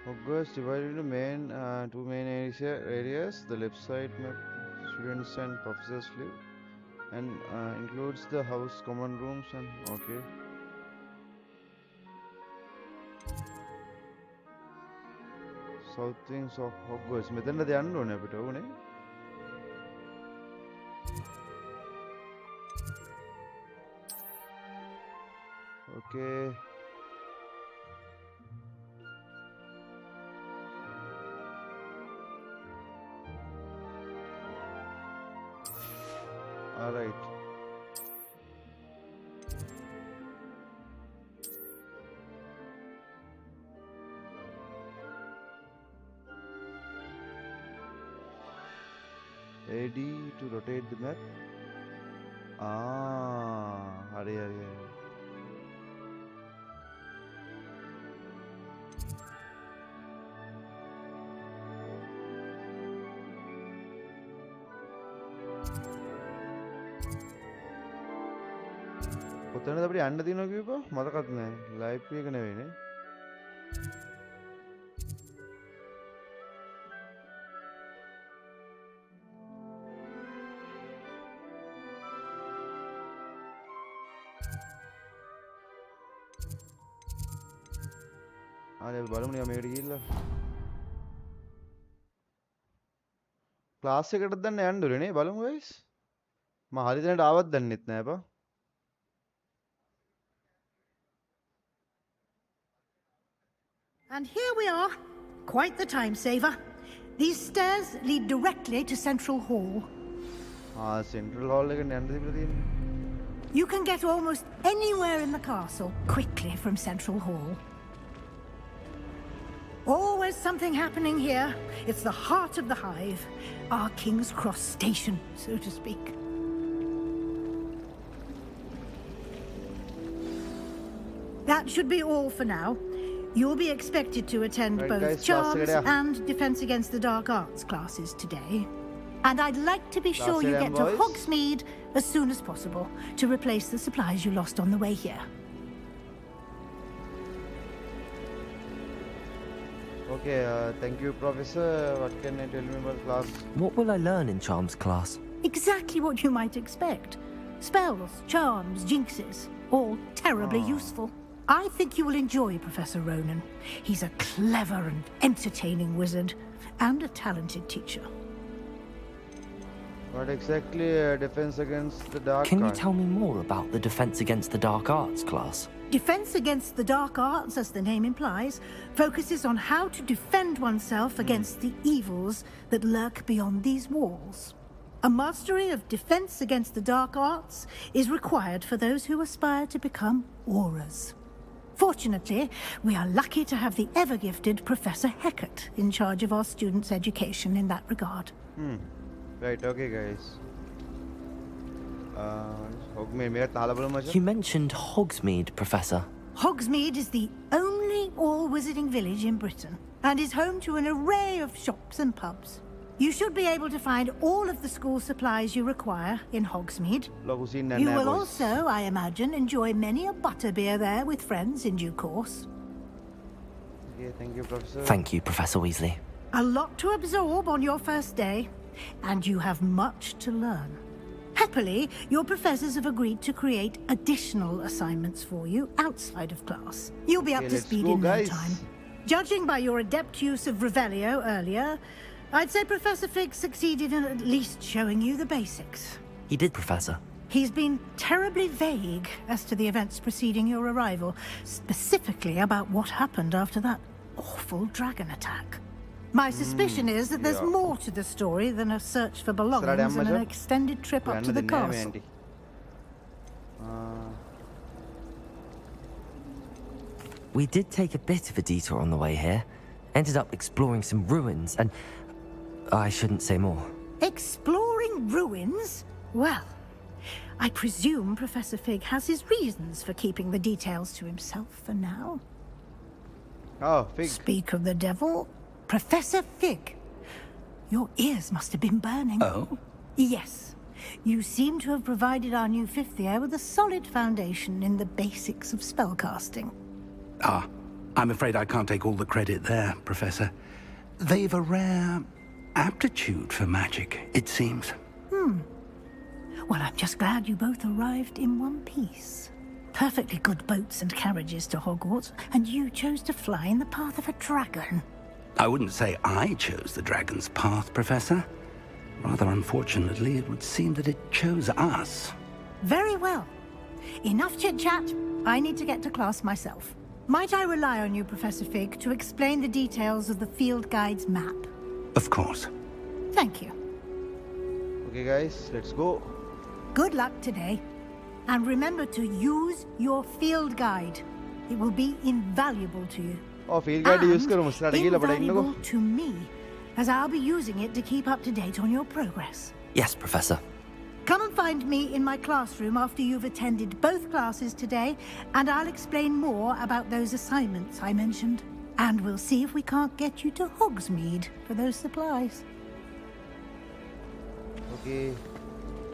Hogwarts divided into two main areas. The left side map students and professors live and includes the house, common rooms and okay. South things of Hogwarts. Medan the unknown a bit, okay. All right. AD to rotate the map. Hurry. කොතනද අපිට යන්න දිනව කිව්වා මතකත් නැහැ live එක නෙවෙයිනේ class එකටත් දැන් යන්න ඕනේ නේ බලමු guys. මම හරි දැනට ආවත් දන්නෙත් නෑ බා. And here we are. Quite the time saver. These stairs lead directly to Central Hall. Central Hall එක යන්න තිබිලා තියෙන්නේ. You can get almost anywhere in the castle quickly from Central Hall. Always something happening here. It's the heart of the hive, our King's Cross station, so to speak. That should be all for now. You'll be expected to attend both guys, Charms and Defense Against the Dark Arts classes today. And I'd like to be sure you get to Hogsmeade as soon as possible to replace the supplies you lost on the way here. Okay, thank you, Professor. What can I tell you about class? What will I learn in Charms class? Exactly what you might expect. Spells, charms, jinxes, all terribly useful. I think you will enjoy Professor Ronan. He's a clever and entertaining wizard and a talented teacher. What exactly Defense Against the Dark Arts? Can you tell me more about the Defense Against the Dark Arts class? Defense Against the Dark Arts, as the name implies, focuses on how to defend oneself against the evils that lurk beyond these walls. A mastery of Defense Against the Dark Arts is required for those who aspire to become auras. Fortunately, we are lucky to have the ever-gifted Professor Hecat in charge of our students' education in that regard. Right, okay guys. You mentioned Hogsmeade, Professor. Hogsmeade is the only all-wizarding village in Britain and is home to an array of shops and pubs. You should be able to find all of the school supplies you require in Hogsmeade. You will also, I imagine, enjoy many a butterbeer there with friends in due course. Okay, thank you, Professor. Thank you, Professor Weasley. A lot to absorb on your first day, and you have much to learn. Happily, your professors have agreed to create additional assignments for you outside of class. You'll be up to speed in no time. Judging by your adept use of Revelio earlier, I'd say Professor Fig succeeded in at least showing you the basics. He did, Professor. He's been terribly vague as to the events preceding your arrival, specifically about what happened after that awful dragon attack. My suspicion is that there's more to the story than a search for belongings and an extended trip up to the castle. We did take a bit of a detour on the way here. Ended up exploring some ruins and... I shouldn't say more. Exploring ruins? Well, I presume Professor Fig has his reasons for keeping the details to himself for now. Oh, Fig. Speak of the devil. Professor Fig. Your ears must have been burning. Oh? Yes. You seem to have provided our new fifth year with a solid foundation in the basics of spellcasting. I'm afraid I can't take all the credit there, Professor. They've a rare aptitude for magic, it seems. Well, I'm just glad you both arrived in one piece. Perfectly good boats and carriages to Hogwarts, and you chose to fly in the path of a dragon. I wouldn't say I chose the dragon's path, Professor. Rather unfortunately, it would seem that it chose us. Very well. Enough chit-chat. I need to get to class myself. Might I rely on you, Professor Fig, to explain the details of the field guide's map? Of course. Thank you. Okay, guys, let's go. Good luck today. And remember to use your field guide. It will be invaluable to you. Oh, field guide use karumu. Invaluable to me, as I'll be using it to keep up to date on your progress. Yes, Professor. Come and find me in my classroom after you've attended both classes today, and I'll explain more about those assignments I mentioned. And we'll see if we can't get you to Hogsmeade for those supplies. Okay.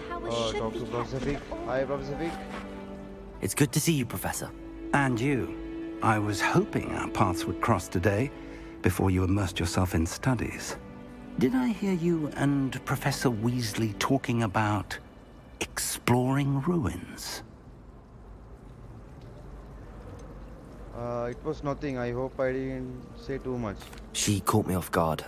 Talk to Professor Fig. Hi, Professor Fig. It's good to see you, Professor. And you. I was hoping our paths would cross today, before you immersed yourself in studies. Did I hear you and Professor Weasley talking about exploring ruins? It was nothing. I hope I didn't say too much. She caught me off guard.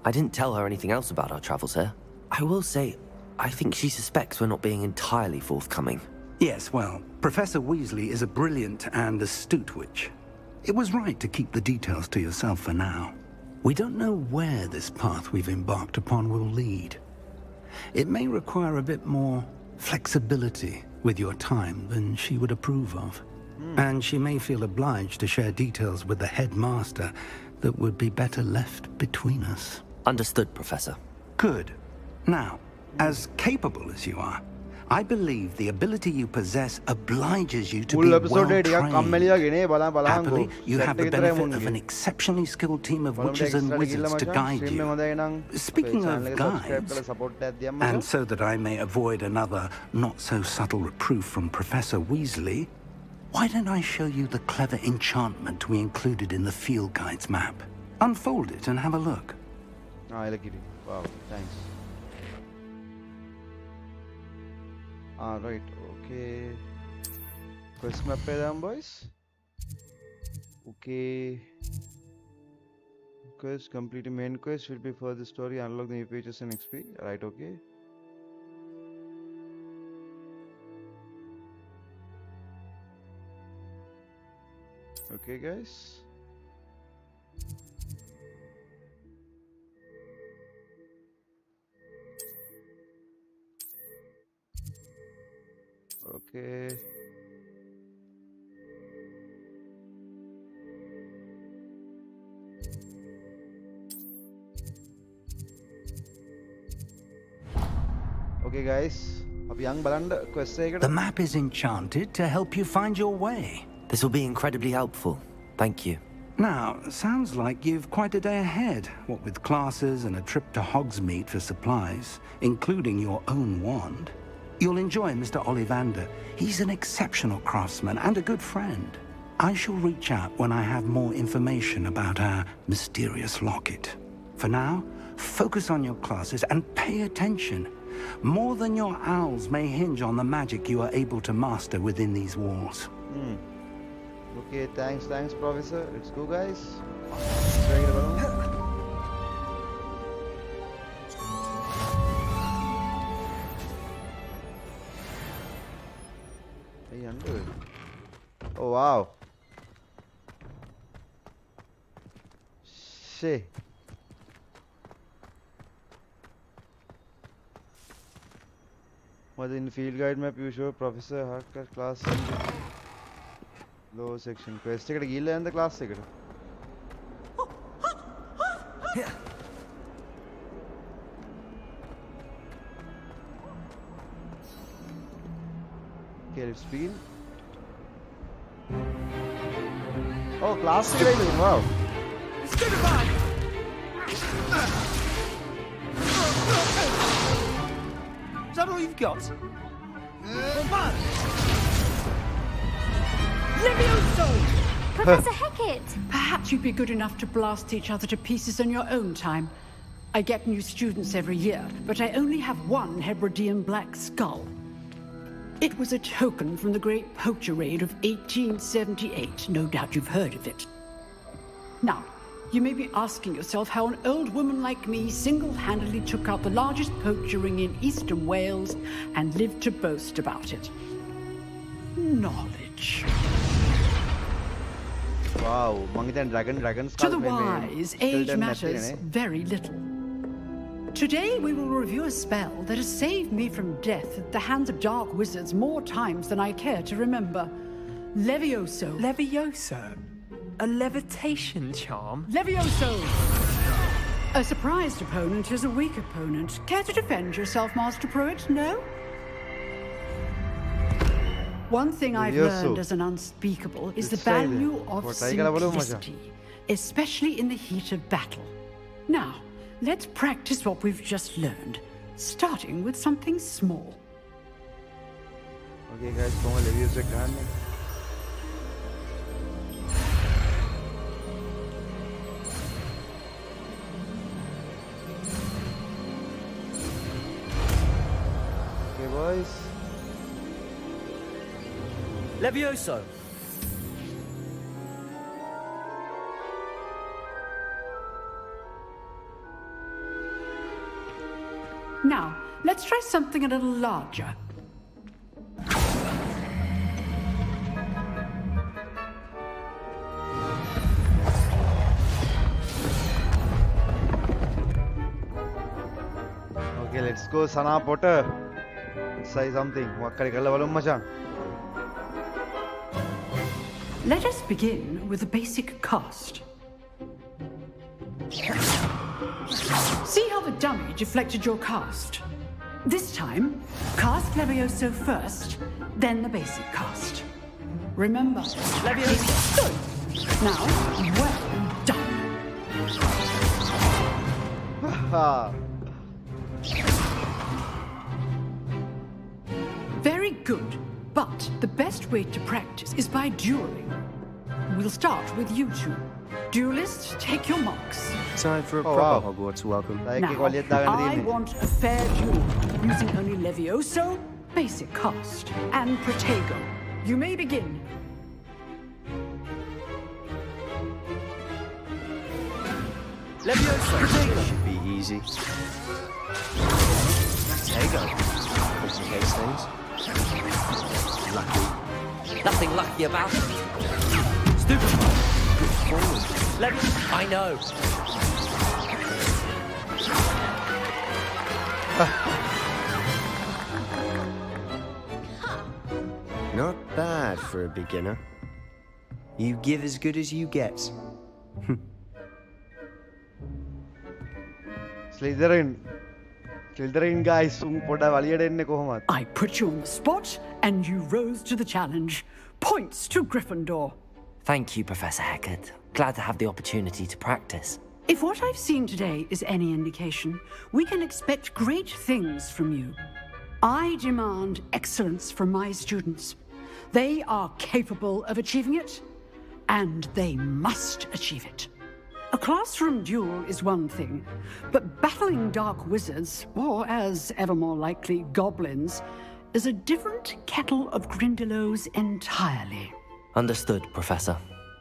I didn't tell her anything else about our travels here. I will say, I think she suspects we're not being entirely forthcoming. Yes, well, Professor Weasley is a brilliant and astute witch. It was right to keep the details to yourself for now. We don't know where this path we've embarked upon will lead. It may require a bit more flexibility with your time than she would approve of. And she may feel obliged to share details with the headmaster that would be better left between us. Understood, Professor. Good. Now, as capable as you are, I believe the ability you possess obliges you to be well-trained. Happily, you have the benefit of an exceptionally skilled team of witches and wizards to guide you. Speaking of guides, and so that I may avoid another not-so-subtle reproof from Professor Weasley, why don't I show you the clever enchantment we included in the field guide's map? Unfold it and have a look. I like it. Wow, thanks. Right, okay. Quest map pedam, boys. Okay. Quest complete. Main quest will be for the story. Unlock the new pages and XP. Right, okay. Okay, guys. Okay. Okay, guys. The map is enchanted to help you find your way. This will be incredibly helpful. Thank you. Now, sounds like you've quite a day ahead, what with classes and a trip to Hogsmeade for supplies, including your own wand. You'll enjoy Mr. Ollivander. He's an exceptional craftsman and a good friend. I shall reach out when I have more information about our mysterious locket. For now, focus on your classes and pay attention. More than your owls may hinge on the magic you are able to master within these walls. Okay, thanks, Professor. Let's go, guys. Oh wow. Shit. Was in field guide map you show Professor Harker class low section quest ticket gilla and the class ticket. Okay, let's begin. Oh, class ticket, wow. Let's go goodbye. Is that all you've got? Professor Hecat! Perhaps you'd be good enough to blast each other to pieces in your own time. I get new students every year, but I only have one Hebridean black skull. It was a token from the Great Poacher Raid of 1878. No doubt you've heard of it. Now, you may be asking yourself how an old woman like me single-handedly took out the largest poacher ring in eastern Wales and lived to boast about it. Knowledge. Wow, dragon to the wise, age matters very little. Today we will review a spell that has saved me from death at the hands of dark wizards more times than I care to remember. Levioso. Levioso? A levitation charm? Levioso! A surprised opponent is a weak opponent. Care to defend yourself, Master Pruitt? No? One thing I've learned as an unspeakable is the value of simplicity, especially in the heat of battle. Now, let's practice what we've just learned, starting with something small. Okay guys, pongo Levioso grande. Okay boys. Levioso! Now, let's try something a little larger. Okay, let's go, Sana Potter. Say something. Let us begin with the basic cast. See how the dummy deflected your cast? This time, cast Levioso first, then the basic cast. Remember, Levioso good. Now, well done. Very good, but the best way to practice is by dueling. We'll start with you two. Duelists, take your marks. Time for a proper Hogwarts welcome. Now, I want a fair duel using only Levioso, basic cast, and Protego. You may begin. Levioso. Protego. Should be easy. Protego. Complicate things. Lucky. Nothing lucky about it. Stupid. Good forward. I know. Not bad for a beginner. You give as good as you get. Slytherin guys, I put you on the spot, and you rose to the challenge. Points to Gryffindor. Thank you, Professor Hecat. Glad to have the opportunity to practice. If what I've seen today is any indication, we can expect great things from you. I demand excellence from my students. They are capable of achieving it, and they must achieve it. A classroom duel is one thing, but battling dark wizards, or as ever more likely, goblins, is a different kettle of Grindylows entirely. Understood, Professor.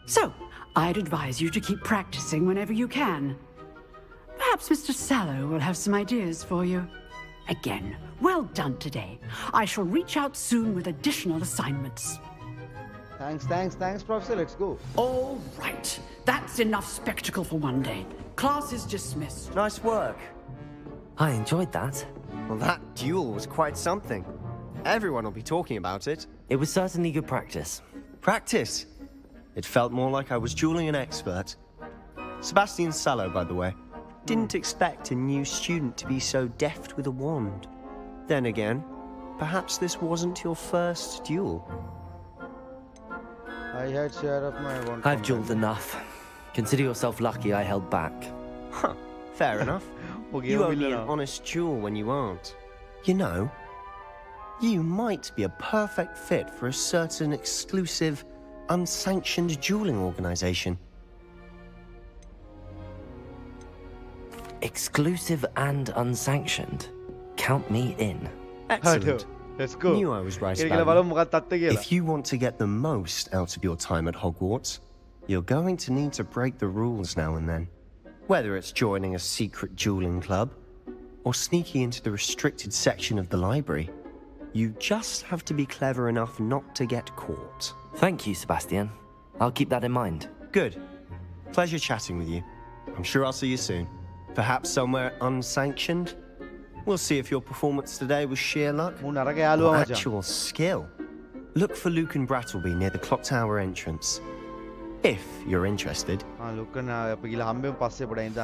So, I'd advise you to keep practicing whenever you can. Perhaps Mr. Sallow will have some ideas for you. Again, well done today. I shall reach out soon with additional assignments. Thanks, Professor. Let's go. All right. That's enough spectacle for one day. Class is dismissed. Nice work. I enjoyed that. Well, that duel was quite something. Everyone will be talking about it. It was certainly good practice. Practice? It felt more like I was dueling an expert. Sebastian Sallow, by the way. Didn't expect a new student to be so deft with a wand. Then again, perhaps this wasn't your first duel. I had share of my wand. I've dueled enough. Consider yourself lucky I held back. Huh, fair enough. You owe me an honest duel when you aren't. You know, you might be a perfect fit for a certain exclusive, unsanctioned dueling organization. Exclusive and unsanctioned? Count me in. Excellent. Let's go. Knew I was right about it. If you want to get the most out of your time at Hogwarts, you're going to need to break the rules now and then. Whether it's joining a secret dueling club, or sneaking into the restricted section of the library, you just have to be clever enough not to get caught. Thank you, Sebastian. I'll keep that in mind. Good. Pleasure chatting with you. I'm sure I'll see you soon. Perhaps somewhere unsanctioned? We'll see if your performance today was sheer luck or actual skill. Look for Luke and Brattleby near the clock tower entrance. If you're interested.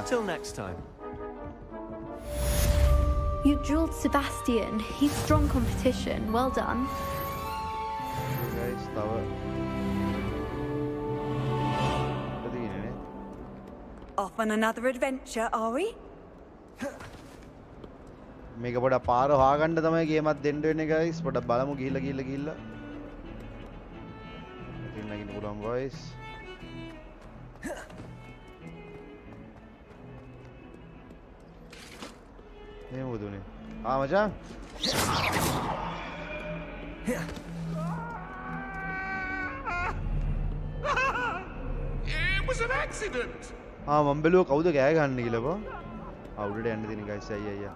Till next time. You dueled Sebastian. He's strong competition. Well done. Off on another adventure, are we? මේක පොඩ පාර හොයාගන්න තමයි ගේමක් දෙන්න වෙන්නේ guys. පොඩ බලමු ගිහිල්ලා. ඉතින් නගින්න පුළුවන් boys. මේ මොදුනේ? මචං. It was an accident. මම බැලුවා කවුද කෑ ගහන්නේ කියලා බා. උඩට යන්න දෙන guys අයියා.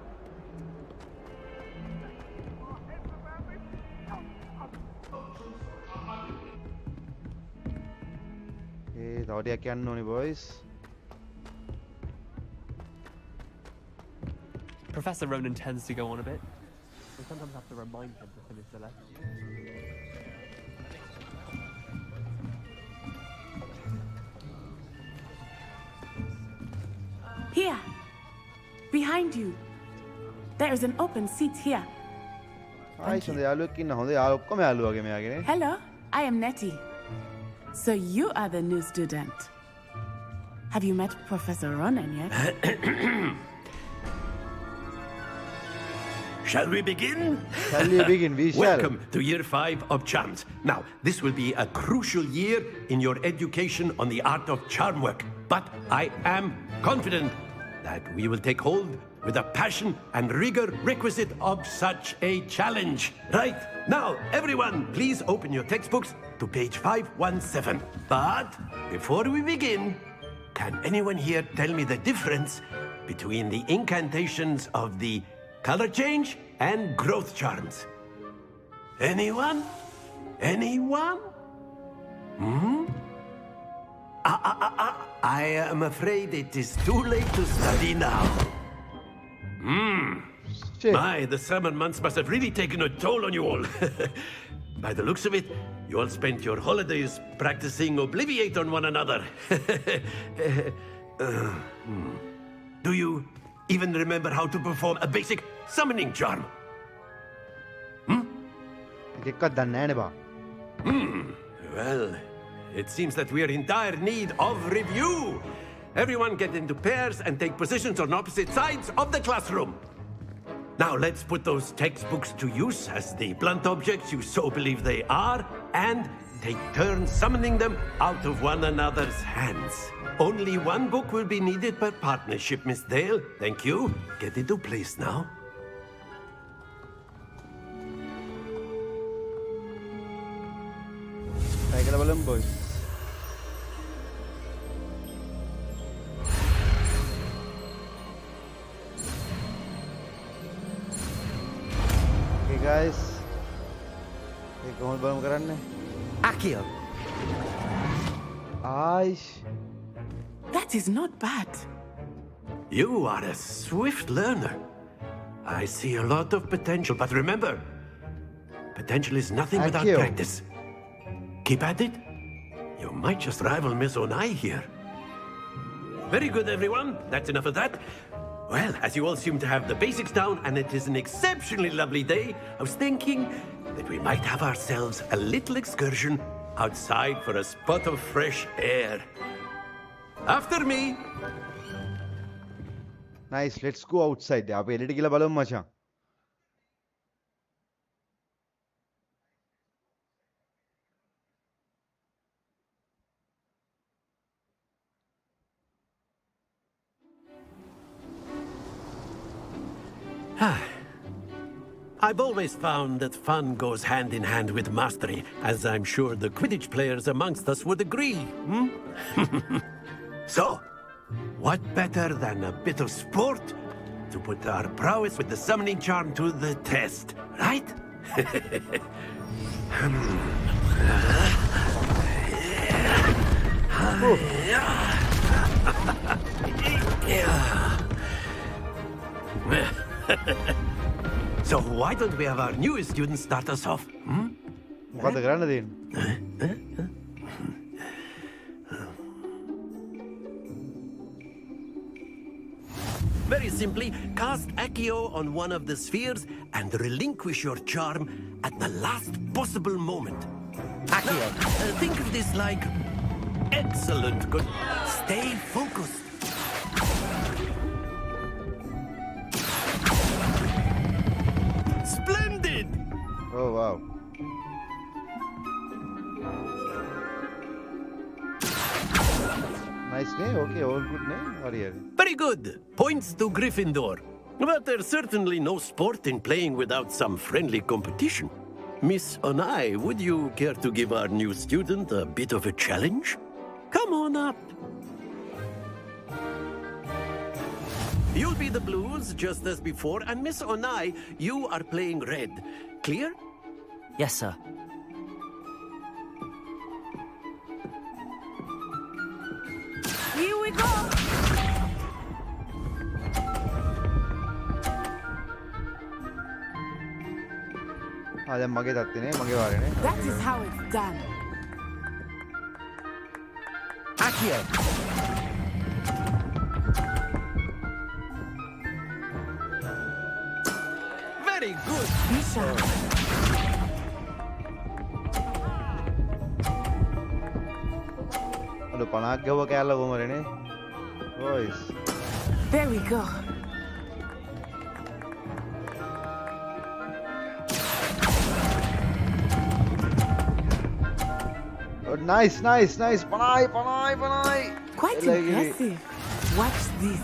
Okay, thought I can know boys. Professor Ronan tends to go on a bit. We sometimes have to remind him to finish the lesson. Here, behind you. There is an open seat here. Hello, I am Nettie. So you are the new student. Have you met Professor Ronan yet? Shall we begin? Shall we begin? We shall. Welcome to Year 5 of Charms. Now, this will be a crucial year in your education on the art of charm work. But I am confident that we will take hold with the passion and rigor requisite of such a challenge. Right, now, everyone, please open your textbooks to page 517. But before we begin, can anyone here tell me the difference between the incantations of the color change and growth charms? Anyone? Anyone? I am afraid it is too late to study now. My, the summer months must have really taken a toll on you all. By the looks of it, you all spent your holidays practicing Obliviate on one another. Do you even remember how to perform a basic summoning charm? Well, it seems that we are in dire need of review. Everyone get into pairs and take positions on opposite sides of the classroom. Now let's put those textbooks to use as the blunt objects you so believe they are, and take turns summoning them out of one another's hands. Only one book will be needed per partnership, Miss Dale. Thank you. Get into place now. Boys. Okay guys, Accio. That is not bad. You are a swift learner. I see a lot of potential, but remember, potential is nothing without practice. Keep at it. You might just rival Miss Onai here. Very good, everyone. That's enough of that. Well, as you all seem to have the basics down, and it is an exceptionally lovely day, I was thinking that we might have ourselves a little excursion outside for a spot of fresh air. After me. Nice, let's go outside. I've always found that fun goes hand in hand with mastery, as I'm sure the Quidditch players amongst us would agree. So, what better than a bit of sport to put our prowess with the summoning charm to the test, right? So why don't we have our newest student start us off? Very simply, cast Accio on one of the spheres and relinquish your charm at the last possible moment. Accio. Now, think of this like excellent. Good. Stay focused. Splendid! Oh, wow. Nice name, okay, all good name. Very good. Points to Gryffindor. But there's certainly no sport in playing without some friendly competition. Miss Onai, would you care to give our new student a bit of a challenge? Come on up. You'll be the blues, just as before, and Miss Onai, you are playing red. Clear? Yes, sir. we go! That is how it's done. Accio. Very good. There we go. Oh, nice. Panay. Quite impressive. Watch this.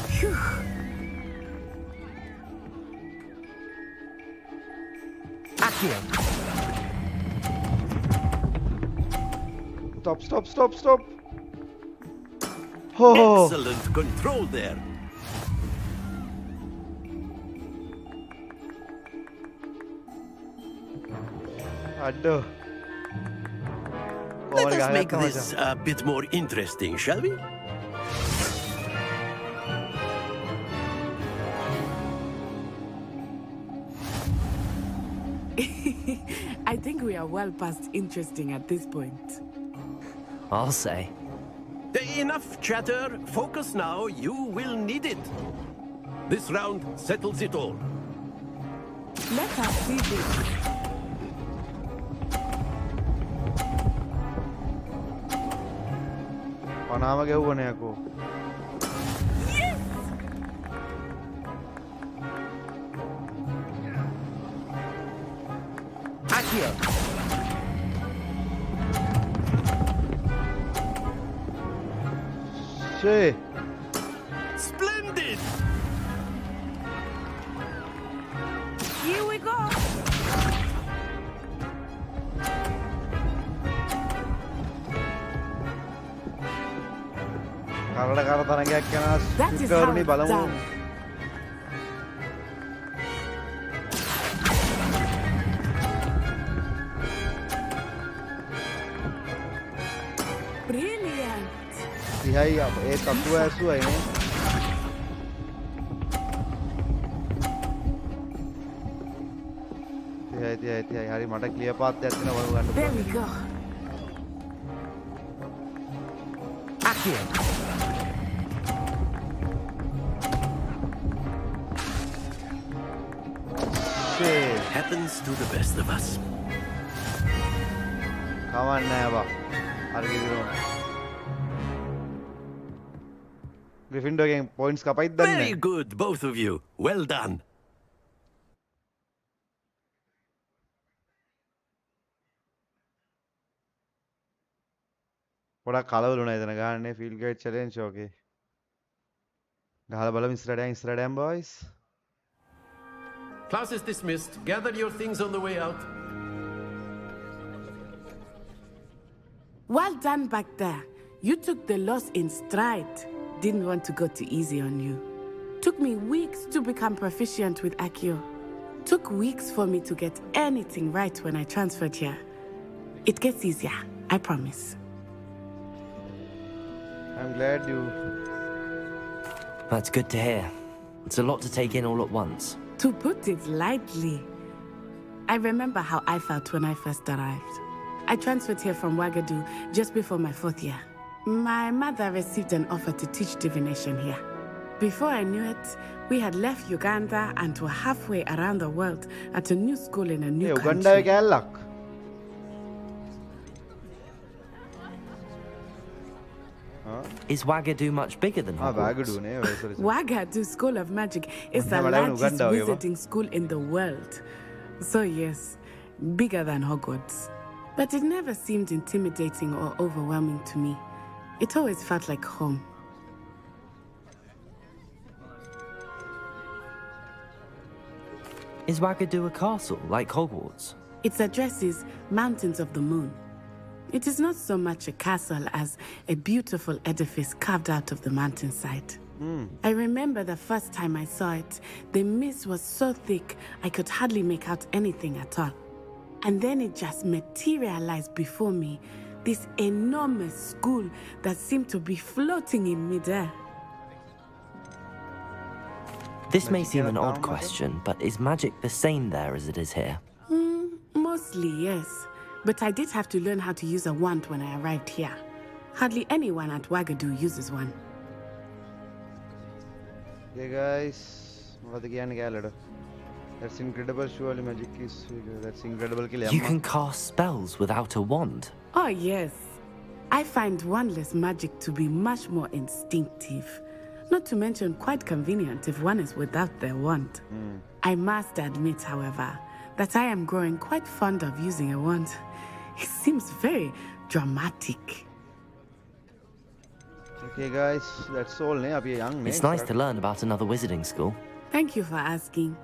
Phew. Accio. Stop. Oh. Excellent control there. Let us make this a bit more interesting, shall we? I think we are well past interesting at this point. I'll say. Enough chatter. Focus now. You will need it. This round settles it all. Let us see this. Panama ke huwa ne ako. Yes! Accio. Shit. Splendid. Here we go. That is how it's done. Brilliant. There we go. Accio. Happens to the best of us. Come on, Nava. Gryffindor game points kapai danne. Very good, both of you. Well done. පොඩක් කලවලුණා එතන ගහන්නේ field guide challenge ඕකේ. ගහලා බලමු ඉස්සරහට boys. Class is dismissed. Gather your things on the way out. Well done back there. You took the loss in stride. Didn't want to go too easy on you. Took me weeks to become proficient with Accio. Took weeks for me to get anything right when I transferred here. It gets easier, I promise. I'm glad you... That's good to hear. It's a lot to take in all at once. To put it lightly, I remember how I felt when I first arrived. I transferred here from Ouagadougou just before my 4th year. My mother received an offer to teach divination here. Before I knew it, we had left Uganda and were halfway around the world at a new school in a new country. Is Ouagadougou much bigger than Hogwarts? Ouagadougou School of Magic is the largest wizarding school in the world. So yes, bigger than Hogwarts. But it never seemed intimidating or overwhelming to me. It always felt like home. Is Ouagadougou a castle, like Hogwarts? Its address is Mountains of the Moon. It is not so much a castle as a beautiful edifice carved out of the mountainside. I remember the first time I saw it, the mist was so thick I could hardly make out anything at all. And then it just materialized before me, this enormous school that seemed to be floating in midair. This may seem an odd question, but is magic the same there as it is here? Mostly, yes. But I did have to learn how to use a wand when I arrived here. Hardly anyone at Wagadu uses one. Hey guys, that's incredible. Surely magic is that's incredible. You can cast spells without a wand. Oh yes. I find wandless magic to be much more instinctive. Not to mention quite convenient if one is without their wand. I must admit, however, that I am growing quite fond of using a wand. It seems very dramatic. Okay guys, that's all. It's nice to learn about another wizarding school. Thank you for asking.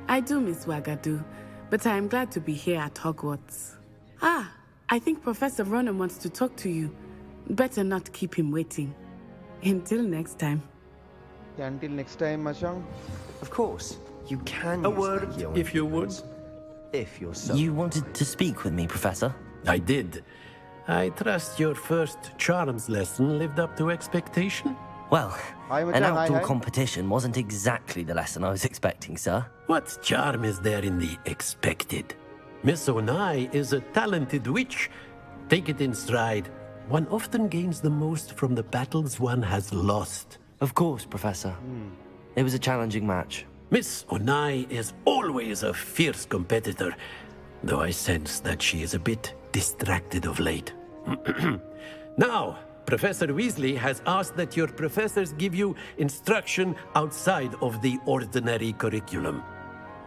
I do miss Wagadu, but I am glad to be here at Hogwarts. Ah, I think Professor Ronen wants to talk to you. Better not keep him waiting. Until next time. Until next time, Machang. Of course, you can. A word, if you would. If you're so. You wanted to speak with me, Professor? I did. I trust your first charms lesson lived up to expectation? Well, an outdoor competition wasn't exactly the lesson I was expecting, sir. What charm is there in the expected? Miss Onai is a talented witch. Take it in stride. One often gains the most from the battles one has lost. Of course, Professor. It was a challenging match. Miss Onai is always a fierce competitor, though I sense that she is a bit distracted of late. Now, Professor Weasley has asked that your professors give you instruction outside of the ordinary curriculum.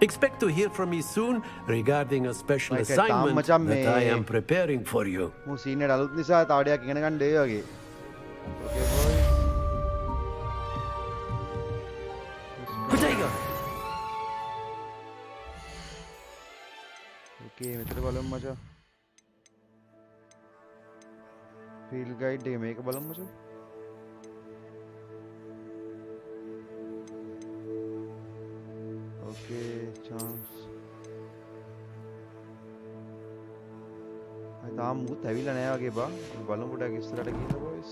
Expect to hear from me soon regarding a special assignment that I am preparing for you. Okay, මෙතන බලමු මචං. Field guide එක මේක බලමු මචං. Okay, chance. I තාම මුත් ඇවිල්ලා නැහැ වගේ බා. බලමු පොඩක් ඉස්සරහට ගිහලා boys.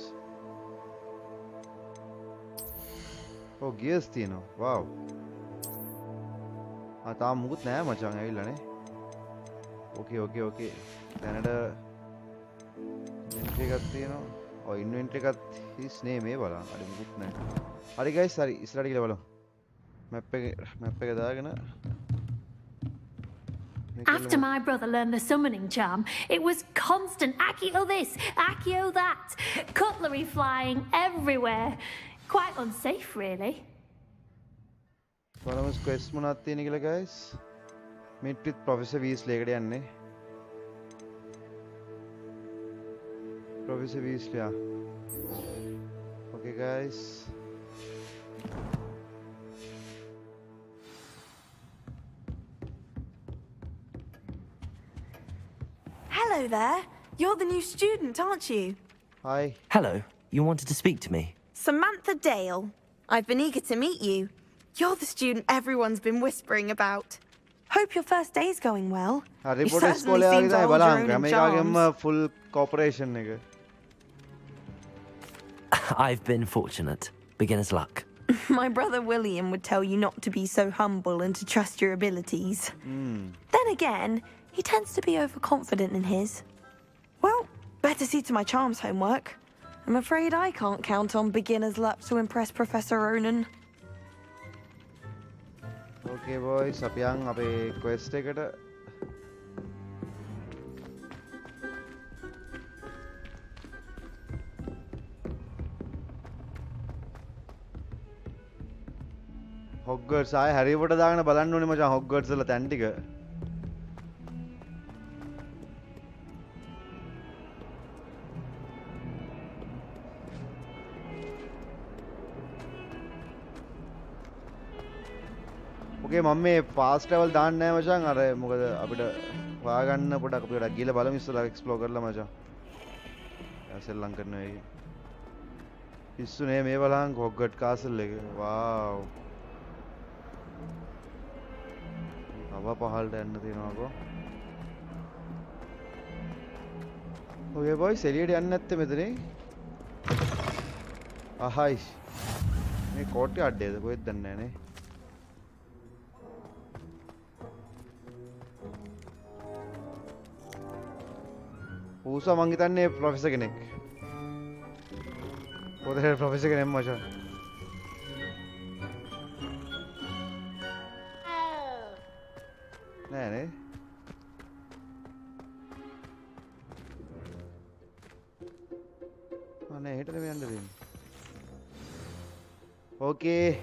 Oh, gears තියෙනවා. Wow. තාම මුත් නැහැ මචං ඇවිල්ලා නේ. Okay. Canada entry එකක් තියෙනවා. ඔය inventory එකත් his name ඒ බලන්න. අර මුකුත් නැහැ. හරි guys, හරි ඉස්සරහට ගිහලා බලමු. map එක දාගෙන. After my brother learned the summoning charm, it was constant Accio this, Accio that, cutlery flying everywhere. Quite unsafe, really. බලමු quest මොනවද තියෙන කියලා guys. Meet with Professor Weasley එකට යන්නේ. Professor Weasley. Okay guys. Hello there. You're the new student, aren't you? Hi. Hello. You wanted to speak to me? Samantha Dale. I've been eager to meet you. You're the student everyone's been whispering about. Hope your first day's going well. You certainly seem to hold your own charms. Full cooperation එක. I've been fortunate. Beginner's luck. My brother William would tell you not to be so humble and to trust your abilities. Then again, he tends to be overconfident in his. Well, better see to my charms homework. I'm afraid I can't count on beginner's luck to impress Professor Ronen. Okay boys, අපි යන් අපේ quest එකට. Hogwarts ආයේ Harry Potter දාගෙන බලන්න ඕනේ මචං Hogwarts වල තැන් ටික. Okay, මම මේ fast travel දාන්න නැහැ මචං. අර මොකද අපිට හොයාගන්න පොඩක් අපිට ගිහලා බලමු ඉස්සලා explore කරලා මචං. සෙල්ලම් කරනවා ඒක. පිස්සුනේ මේ බලහන් Hogwarts Castle එක. Wow. අව පහළට යන්න තියෙනවාකෝ. ඔය boys එළියට යන්නේ නැත්තේ මෙතනේ. අහයි. මේ කෝට්ටේ අඩේද කොහෙද දන්නේ නැහැ නේ. ඌසා මං හිතන්නේ ප්‍රොෆෙසර් කෙනෙක්. පොතේ ප්‍රොෆෙසර් කෙනෙක් මචං. නෑ නේ. අනේ හෙටද මේ යන්න දෙන්නේ. ඕකේ.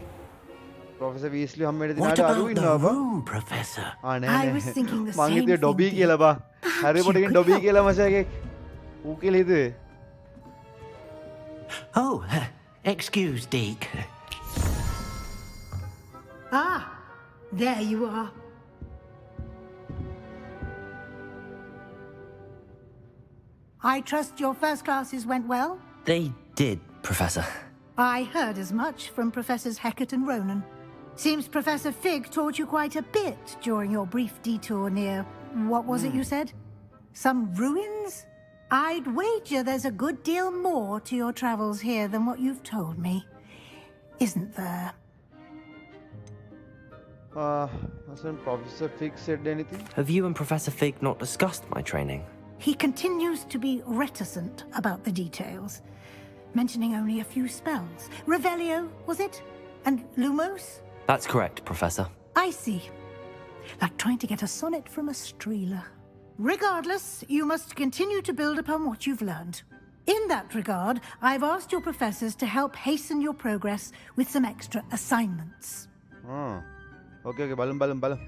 ප්‍රොෆෙසර් වීස්ලි හම්බෙන්න දිනාට අරු ඉන්නවා බා. Professor. ආ නෑ නෑ. මං හිතුවේ ඩොබී කියලා බා. හැරි පොටකින් ඩොබී කියලා මචං ඌ කියලා හිතුවේ. Oh, excuse, Deke. Ah, there you are. I trust your first classes went well? They did, Professor. I heard as much from Professors Hecat and Ronan. Seems Professor Fig taught you quite a bit during your brief detour near... what was it you said? Some ruins? I'd wager there's a good deal more to your travels here than what you've told me. Isn't there? Hasn't Professor Fig said anything? Have you and Professor Fig not discussed my training? He continues to be reticent about the details, mentioning only a few spells. Revelio, was it? And Lumos? That's correct, Professor. I see. Like trying to get a sonnet from a streeler. Regardless, you must continue to build upon what you've learned. In that regard, I've asked your professors to help hasten your progress with some extra assignments. Okay, balum.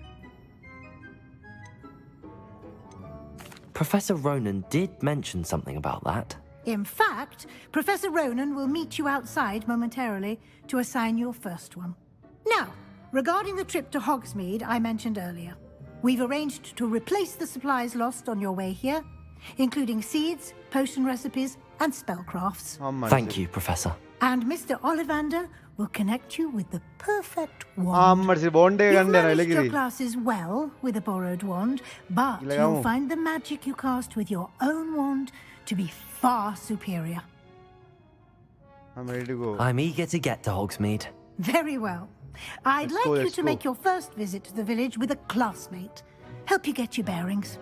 Professor Ronan did mention something about that. In fact, Professor Ronan will meet you outside momentarily to assign your first one. Now, regarding the trip to Hogsmeade I mentioned earlier, we've arranged to replace the supplies lost on your way here, including seeds, potion recipes, and spellcrafts. Thank you, Professor. And Mr. Ollivander will connect you with the perfect wand. You've managed your classes well with a borrowed wand, but you'll find the magic you cast with your own wand to be far superior. I'm ready to go. I'm eager to get to Hogsmeade. Very well. I'd like you to make your first visit to the village with a classmate. Help you get your bearings.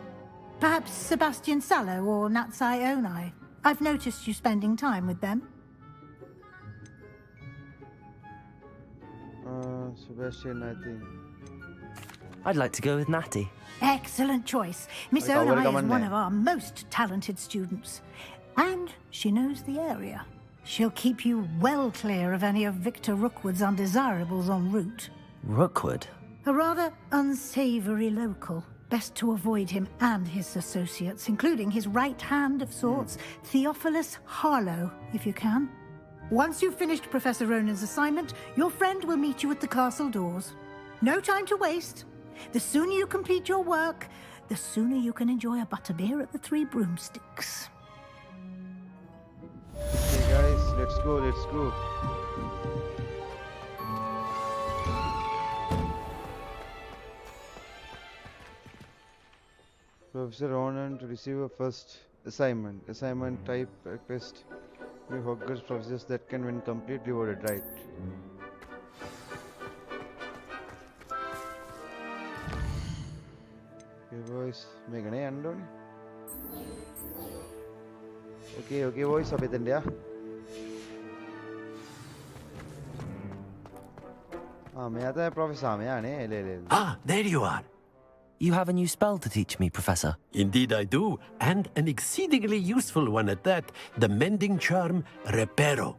Perhaps Sebastian Sallow or 𝗓𝘖𝗔𝗍𝗍. I've noticed you spending time with them. Sebastian, I think. I'd like to go with Natty. Excellent choice. Miss Onai is one of our most talented students. And she knows the area. She'll keep you well clear of any of Victor Rookwood's undesirables en route. Rookwood? A rather unsavory local. Best to avoid him and his associates, including his right hand of sorts, Theophilus Harlow, if you can. Once you've finished Professor Ronan's assignment, your friend will meet you at the castle doors. No time to waste. The sooner you complete your work, the sooner you can enjoy a butterbeer at the Three Broomsticks. Okay guys, let's go. Professor Ronan to receive a first assignment. Assignment type request. We Hogwarts professors that can win complete rewarded, right? Okay boys, make an end on. Okay boys, up in there. Ah, there you are. You have a new spell to teach me, Professor. Indeed I do, and an exceedingly useful one at that, the mending charm Reparo.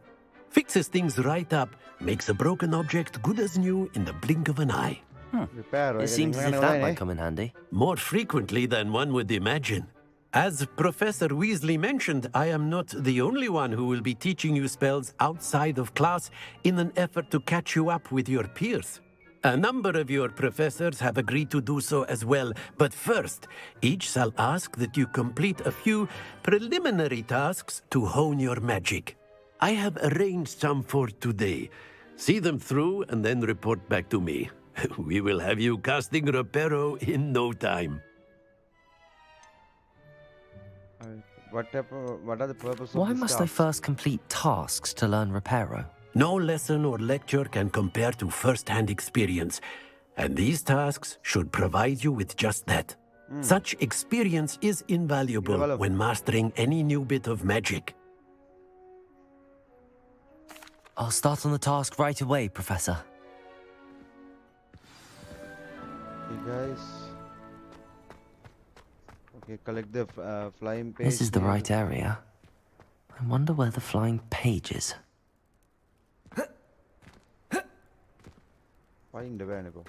Fixes things right up, makes a broken object good as new in the blink of an eye. It seems as if that might come in handy. More frequently than one would imagine. As Professor Weasley mentioned, I am not the only one who will be teaching you spells outside of class in an effort to catch you up with your peers. A number of your professors have agreed to do so as well, but first, each shall ask that you complete a few preliminary tasks to hone your magic. I have arranged some for today. See them through and then report back to me. We will have you casting 𝗗𝗶𝗀𝗀𝗀 in no time. What are the purpose of Why this must task? I first complete tasks to learn 𝗗𝗶𝗀𝗀? No lesson or lecture can compare to first-hand experience, and these tasks should provide you with just that. Such experience is invaluable when mastering any new bit of magic. I'll start on the task right away, Professor. Okay, guys. Okay, collect the flying page. This is the right area. I wonder where the flying page is. Find the go.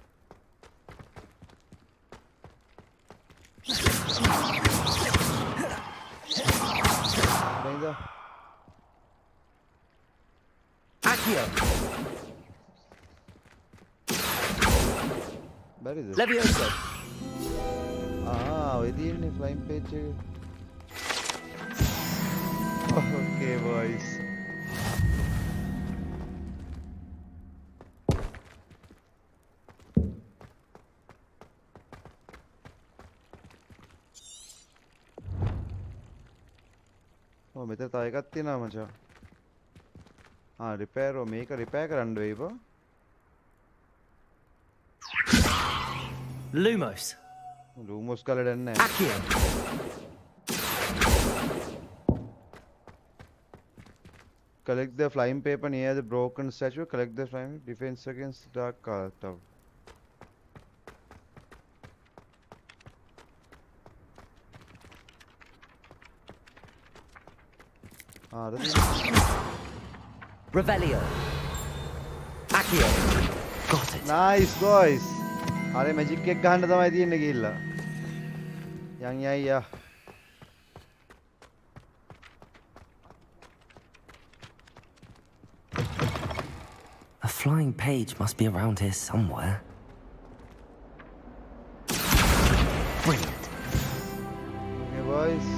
Where is it? Leviosa. Ah, where is the flying page? Okay, boys. Oh, මෙතන තව එකක් තියෙනවා මචං. Repair මේක repair කරන්න වෙයිව. Lumos. Lumos කලට නැහැ. Accio. Collect the flying paper near the broken statue. Collect the flying defense against dark tower. Revelio. Accio. Got it. Nice, boys. අර magic එක ගහන්න තමයි තියෙන්නේ ගිහිල්ලා. යන් යයියා. A flying page must be around here somewhere. Brilliant. Okay, boys.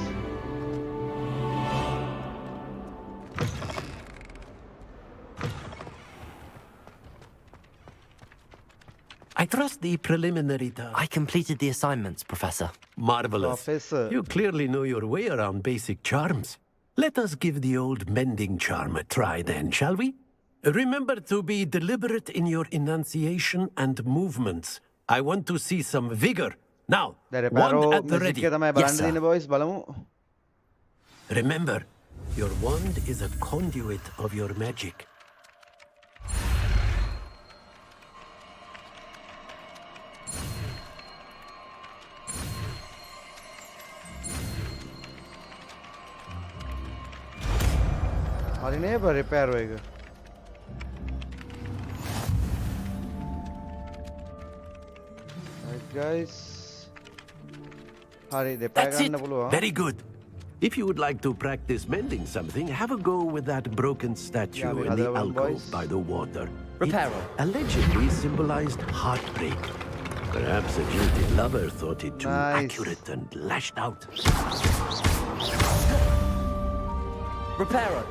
I trust the preliminary task. I completed the assignments, Professor. Marvelous. Professor. You clearly know your way around basic charms. Let us give the old mending charm a try then, shall we? Remember to be deliberate in your enunciation and movements. I want to see some vigor. Now, wand at the ready. Yes, sir. Boys, remember, your wand is a conduit of your magic. Hurry neighbor, repair hoega. Right, guys. Hurry, repair That's it. Very good. If you would like to practice mending something, have a go with that broken statue in the alcove by the water. Reparo. It allegedly symbolized heartbreak. Perhaps a guilty lover thought it too accurate and lashed out. Reparo.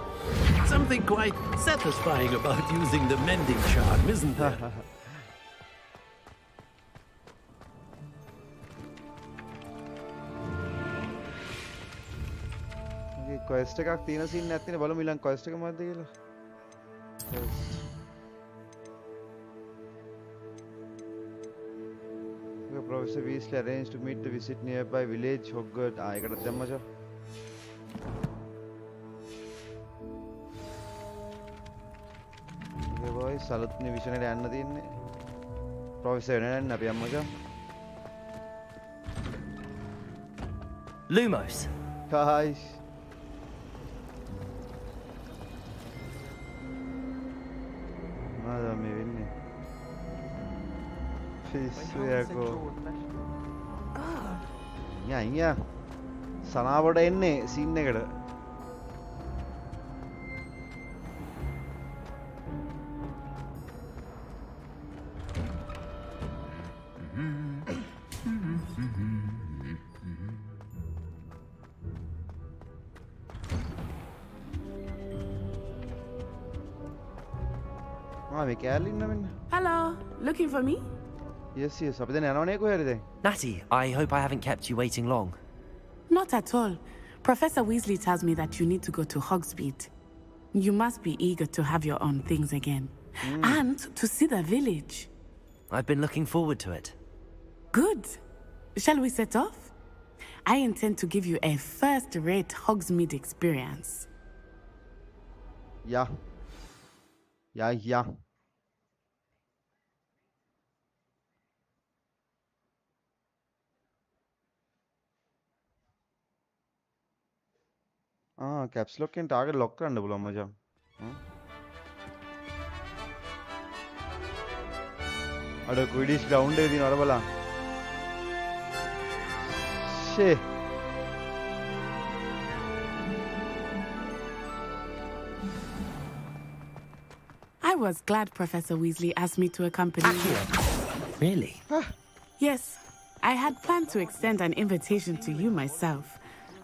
Something quite satisfying about using the mending charm, isn't there? quest එකක් තියෙන scene එකක් තියෙන බලමු ඊළඟ quest එක මොකද්ද කියලා. Professor Weasley arranged to meet the visit nearby village Hogwarts. ඒකටත් දැම්මචෝ. Okay boys, සලුත්නි විෂන් එකට යන්න තියෙන්නේ. Professor වෙනන්න අපි යමුචෝ. Lumos. Guys. Nada me viene. Fisuako. Ya. සනාවට එන්නේ සීන් එකට. Hello, looking for me? Yes. Natty, I hope I haven't kept you waiting long. Not at all. Professor Weasley tells me that you need to go to Hogsmeade. You must be eager to have your own things again. And to see the village. I've been looking forward to it. Good. Shall we set off? I intend to give you a first-rate Hogsmeade experience. Yeah. Caps lock and target lock and double maja. Ada Quidditch ground is in Arbala. She. I was glad Professor Weasley asked me to accompany you. Really? Yes. I had planned to extend an invitation to you myself.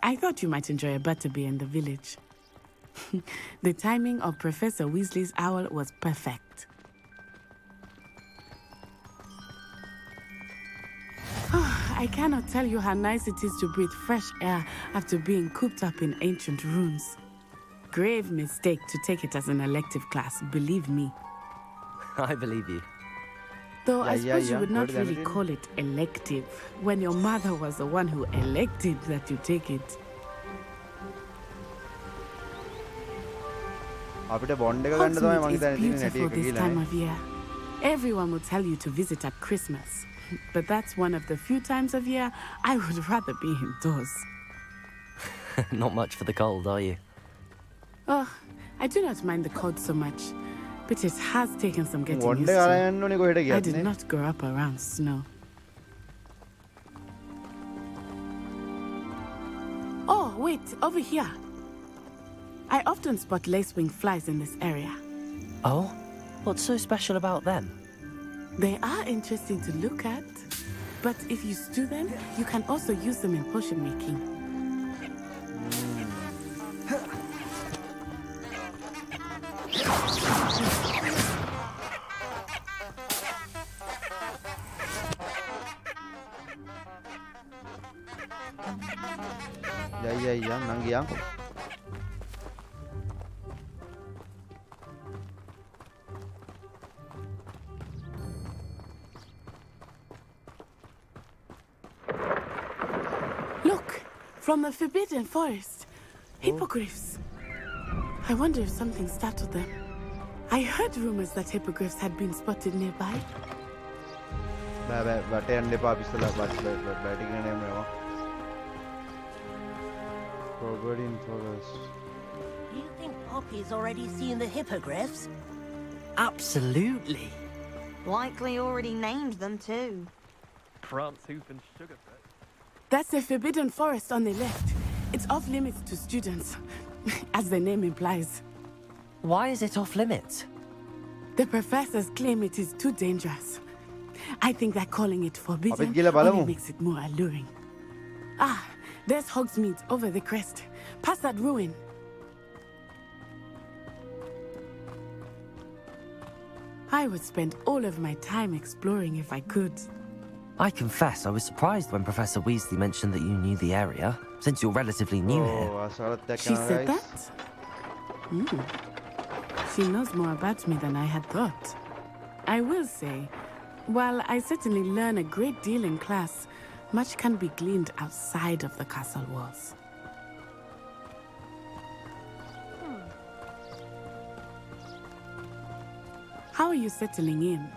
I thought you might enjoy a butterbeer in the village. The timing of Professor Weasley's owl was perfect. I cannot tell you how nice it is to breathe fresh air after being cooped up in ancient ruins. Grave mistake to take it as an elective class, believe me. I believe you. Though I suppose you would not really call it elective, when your mother was the one who elected that you take it. Hogsmeade is beautiful this time of year. Everyone will tell you to visit at Christmas, but that's one of the few times of year I would rather be indoors. Not much for the cold, are you? Oh, I do not mind the cold so much. But it has taken some getting used to. I did not grow up around snow. Oh, wait, over here. I often spot lacewing flies in this area. Oh? What's so special about them? They are interesting to look at. But if you stew them, you can also use them in potion making. Nangyang. Look, from the Forbidden Forest. Hippogriffs. I wonder if something startled them. I heard rumors that hippogriffs had been spotted nearby. Forbidden Forest. Do you think Poppy's already seen the hippogriffs? Absolutely. Likely already named them too. Prance, Hoof and Sugarfoot. That's the Forbidden Forest on the left. It's off limits to students, as the name implies. Why is it off limits? The professors claim it is too dangerous. I think that calling it forbidden only makes it more alluring. Ah, there's Hogsmeade over the crest. Past that ruin. I would spend all of my time exploring if I could. I confess I was surprised when Professor Weasley mentioned that you knew the area, since you're relatively new here. She said that? She knows more about me than I had thought. I will say, while I certainly learn a great deal in class, much can be gleaned outside of the castle walls. How are you settling in?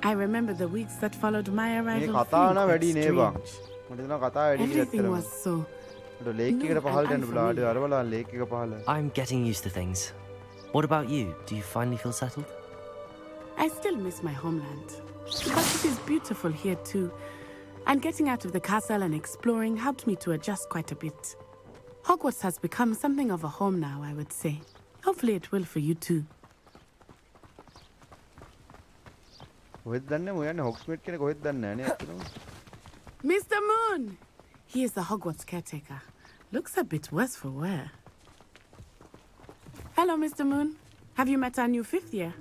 I remember the weeks that followed my arrival feeling quite strange. Everything was so new and unfamiliar. I'm getting used to things. What about you? Do you finally feel settled? I still miss my homeland, but it is beautiful here too. And getting out of the castle and exploring helped me to adjust quite a bit. Hogwarts has become something of a home now, I would say. Hopefully it will for you too. Mr. Moon! He is the Hogwarts caretaker. Looks a bit worse for wear. Hello, Mr. Moon. Have you met our new 5th year?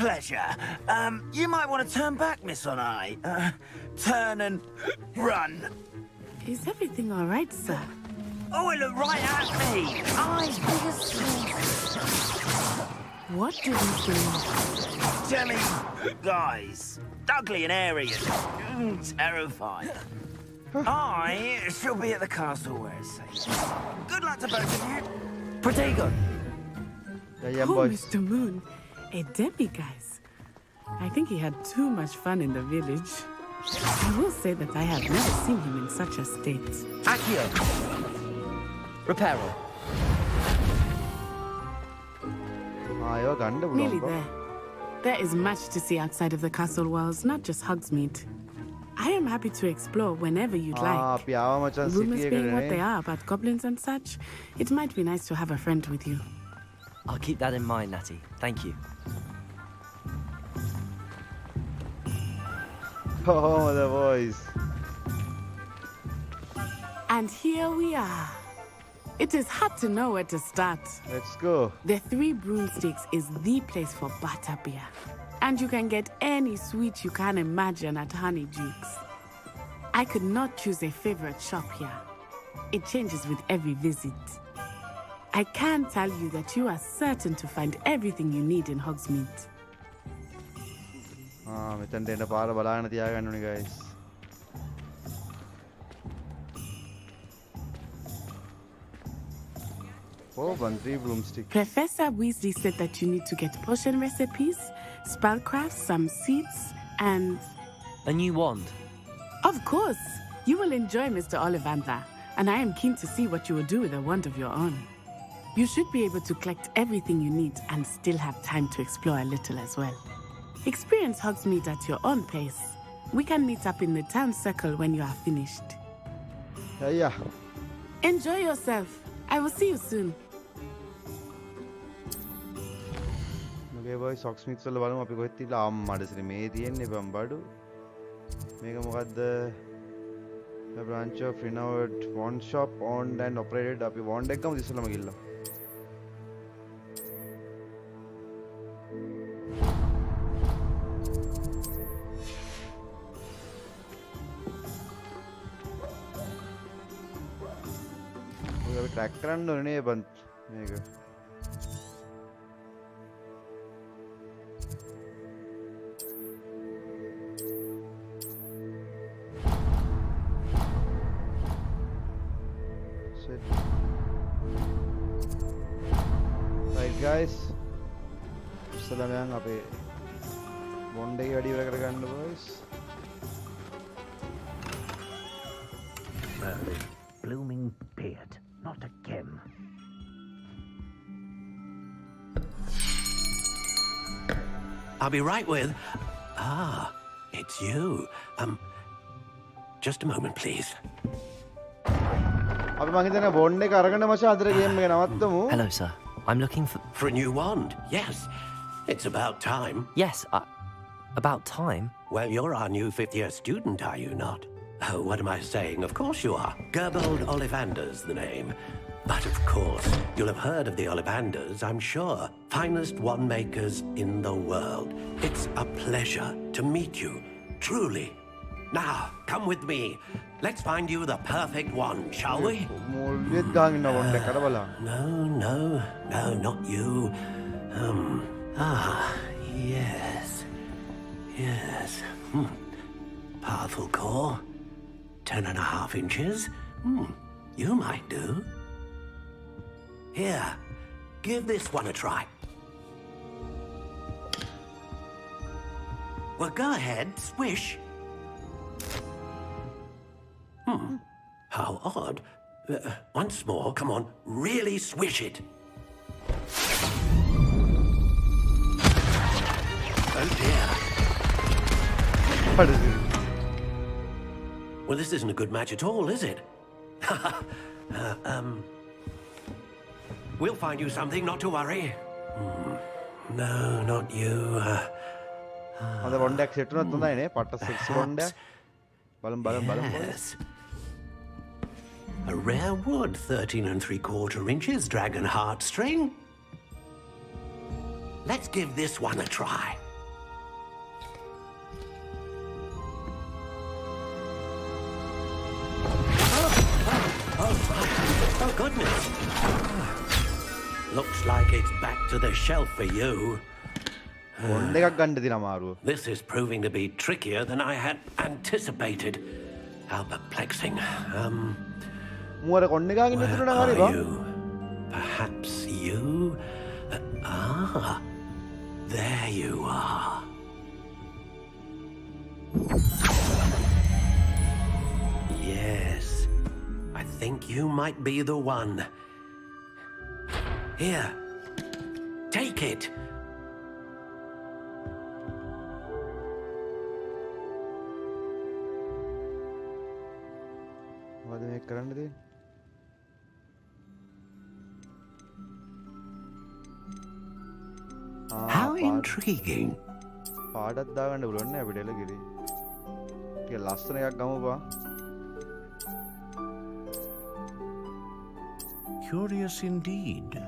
pleasure. You might want to turn back, Miss Onai. Turn and run. Is everything all right, sir? Oh, it looked right at me. Eyes big as slugs. What did you see? Jelly guys. Ugly and airy and terrifying. I shall be at the castle where it's safe. Good luck to both of you. Protego! Oh, Mr. Moon. A demiguise. I think he had too much fun in the village. I will say that I have never seen him in such a state. Accio! Reparo. Nearly there. There is much to see outside of the castle walls, not just Hogsmeade. I am happy to explore whenever you'd like. Rumors being what they are about goblins and such, it might be nice to have a friend with you. I'll keep that in mind, Natty. Thank you. Oh, the voice. And here we are. It is hard to know where to start. Let's go. The Three Broomsticks is the place for butterbeer. And you can get any sweet you can imagine at Honeydukes. I could not choose a favorite shop here. It changes with every visit. I can tell you that you are certain to find everything you need in Hogsmeade. Guys. Oh, 3 broomstick. Professor Weasley said that you need to get potion recipes, spellcraft, some seeds, and... a new wand. Of course! You will enjoy Mr. Ollivander, and I am keen to see what you will do with a wand of your own. You should be able to collect everything you need and still have time to explore a little as well. Experience Hogsmeade at your own pace. We can meet up in the town circle when you are finished. Yeah. Enjoy yourself. I will see you soon. Okay, boys. Hogsmeade වල බලමු අපි කොහෙද තියලා අම්මඩසිරි මේ තියෙන්නේ බම්බඩු. මේක මොකද්ද? The branch of renowned wand shop owned and operated. අපි wand එකම ඉස්සෙල්ලාම ගිල්ලා. ඔය ට්‍රැක් කරන්න ඕනේ නේ බන් මේක. Right guys, ඉස්සෙල්ලාම අපේ wand එක වැඩි ඉවර කරගන්න boys. Blooming beard, not a gem. I'll be right with... Ah, it's you. Just a moment, please. Hello, sir. I'm looking for a new wand. Yes, it's about time. Yes, about time? Well, you're our new 5th year student, are you not? Oh, what am I saying? Of course you are. 𝗬𝗏𝗀 Ollivander's the name. But of course, you'll have heard of the Ollivanders, I'm sure. Finest wand makers in the world. It's a pleasure to meet you, truly. Now, come with me. Let's find you the perfect wand, shall we? No, not you. Yes. Powerful core. 10.5 inches. You might do. Here, give this one a try. Well, go ahead, swish. How odd. Once more, come on, really swish it. Oh dear. What is it? Well, this isn't a good match at all, is it? We'll find you something, not to worry. No, not you. Yes. A rare wood, 13 3/4 inches, dragon heartstring. Let's give this one a try. goodness. Looks like it's back to the shelf for you. This is proving to be trickier than I had anticipated. How perplexing. Where are you? Perhaps you? There you are. Yes, I think you might be the one. Here, take it. How intriguing. Curious indeed.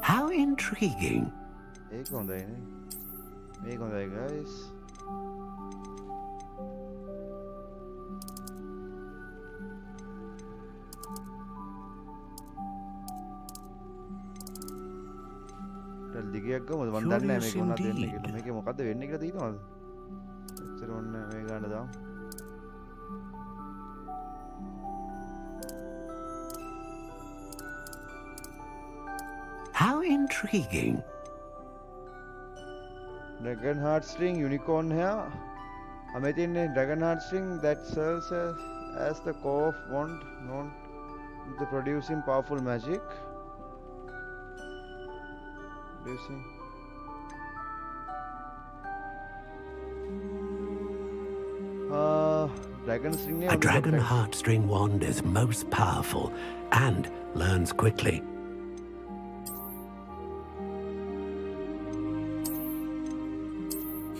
How intriguing. Guys. How intriguing. Dragon heartstring, unicorn hair. Amazing dragon heartstring that serves as the core of wand known to producing powerful magic. A dragon heartstring wand is most powerful and learns quickly.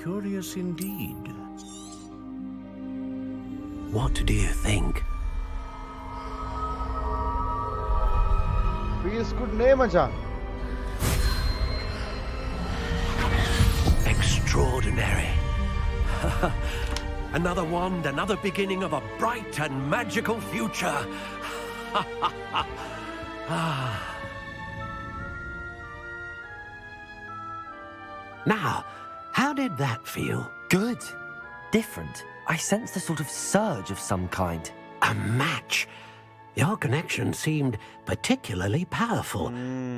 Curious indeed. What do you think? Feels good name, Acha. Extraordinary. Another wand, another beginning of a bright and magical future. Now, how did that feel? Good. Different. I sensed a sort of surge of some kind. A match. Your connection seemed particularly powerful.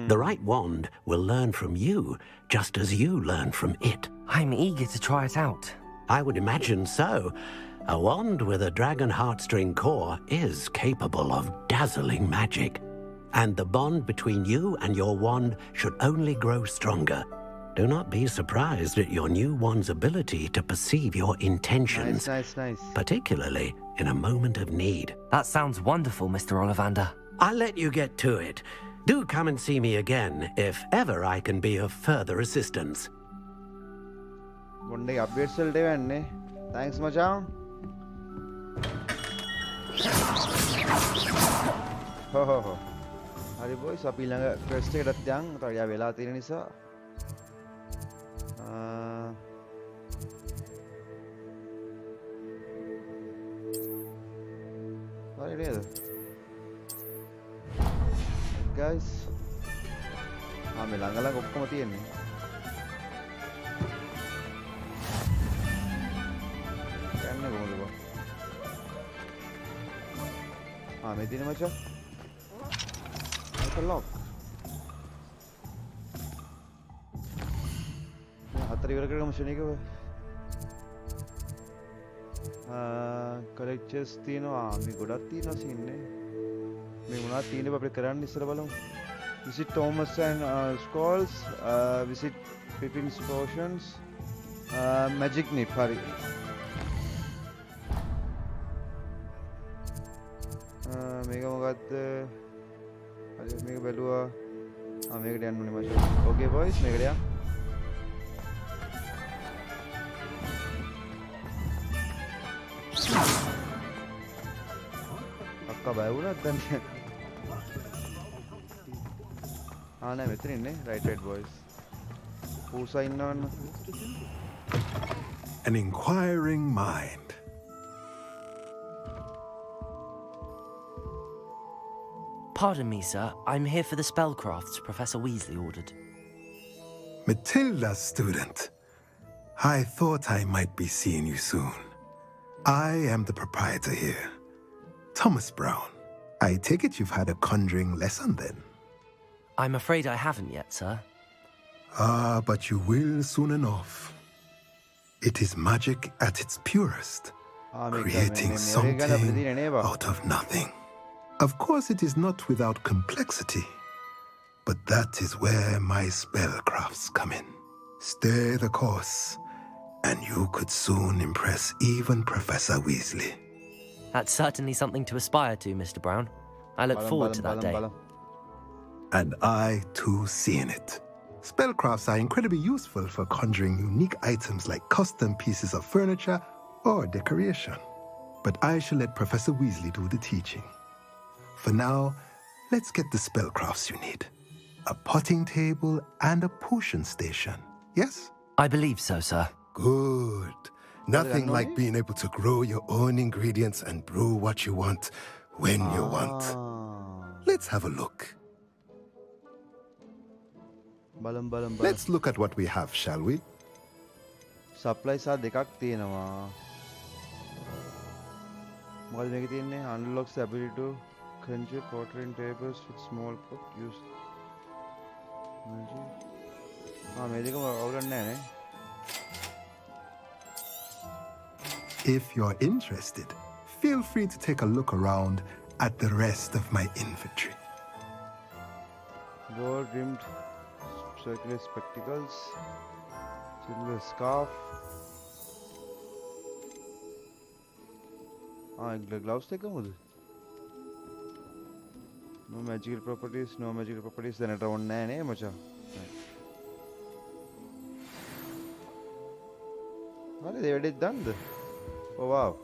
The right wand will learn from you, just as you learn from it. I'm eager to try it out. I would imagine so. A wand with a dragon heartstring core is capable of dazzling magic. And the bond between you and your wand should only grow stronger. Do not be surprised at your new wand's ability to perceive your intentions. Nice. Particularly in a moment of need. That sounds wonderful, Mr. Ollivander. I'll let you get to it. Do come and see me again if ever I can be of further assistance. One day updates will do, and thanks, Machan. Ho. Hari boys, api lang quest එක ඩත්යන් තව වෙලා තියෙන නිසා හරි නේද guys මේ ළඟ ඔක්කොම තියෙන්නේ යන්න කොහොමද බා මේ තියෙන මචං lock. හතර ඉවර කරගමු ශනිකව. කලෙක්චර්ස් තියෙනවා. මේ ගොඩක් තියෙනවා සීන්නේ. මේ මොනවද තියෙන්නේ අපිට කරන්න ඉස්සර බලමු. Visit Thomas and Scholes, visit Pippin's Potions, Magic Nip. හරි. මේක මොකද්ද? හරි මේක බැලුවා. මේකට යන්න ඕනේ මචං. Okay boys මේකට යන්න. අක්කා බය වුණාද දැන්? නෑ මෙතන ඉන්නේ. right boys. An inquiring mind. Pardon me, sir. I'm here for the spellcrafts Professor Weasley ordered. Matilda's student. I thought I might be seeing you soon. I am the proprietor here, Thomas Brown. I take it you've had a conjuring lesson then? I'm afraid I haven't yet, sir. Ah, but you will soon enough. It is magic at its purest, creating something out of nothing. Of course, it is not without complexity, but that is where my spellcrafts come in. Stay the course, and you could soon impress even Professor Weasley. That's certainly something to aspire to, Mr. Brown. I look forward to that day. And I, too, see in it. Spellcrafts are incredibly useful for conjuring unique items like custom pieces of furniture or decoration. But I shall let Professor Weasley do the teaching. For now, let's get the spellcrafts you need. A potting table and a potion station, yes? I believe so, sir. Good. Nothing like being able to grow your own ingredients and brew what you want when you want. Let's have a look. Let's look at what we have, shall we? Supplies are දෙකක් තියෙනවා. මොකද මේකේ තියෙන්නේ? Unlocks the ability to conjure pottery tables with small pot use. මේ දෙකම අවුලක් නැහැ නේ. If you're interested, feel free to take a look around at the rest of my inventory. Gold-rimmed circular spectacles, silver scarf. Gloves tekkamudu. No magical properties, no magical properties. Then it won't ne macha. Are they already done? Oh wow.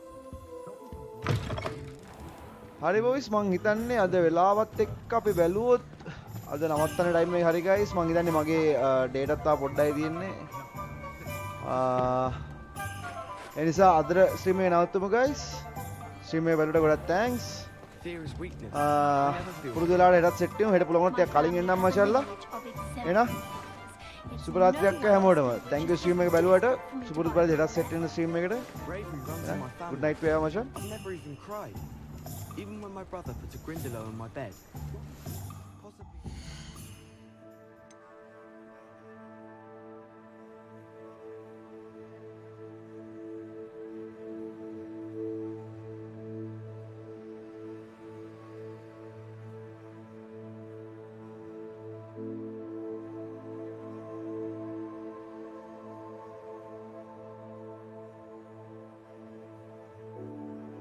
Hari boys, මං හිතන්නේ අද වෙලාවත් එක්ක අපි බැලුවොත් අද නවත්තන time එක හරි guys මං හිතන්නේ මගේ data තා පොඩ්ඩයි තියෙන්නේ. ඒ නිසා අද stream එක නවත්තමු guys. stream එක බලුවට ගොඩක් thanks. පුරුදු වෙලාවට හෙටත් set වෙමු. හෙට පුළුවන් ටිකක් කලින් එන්නම් මාෂාල්ලා. එහෙනම් සුබ රාත්‍රියක් හැමෝටම. thank you stream එක බලුවට. සුබුරුදු පරිදි හෙටත් set වෙන stream එකට. good night වේවා මාෂා. I've never even cried, even when my brother put a Grindylow on my bed.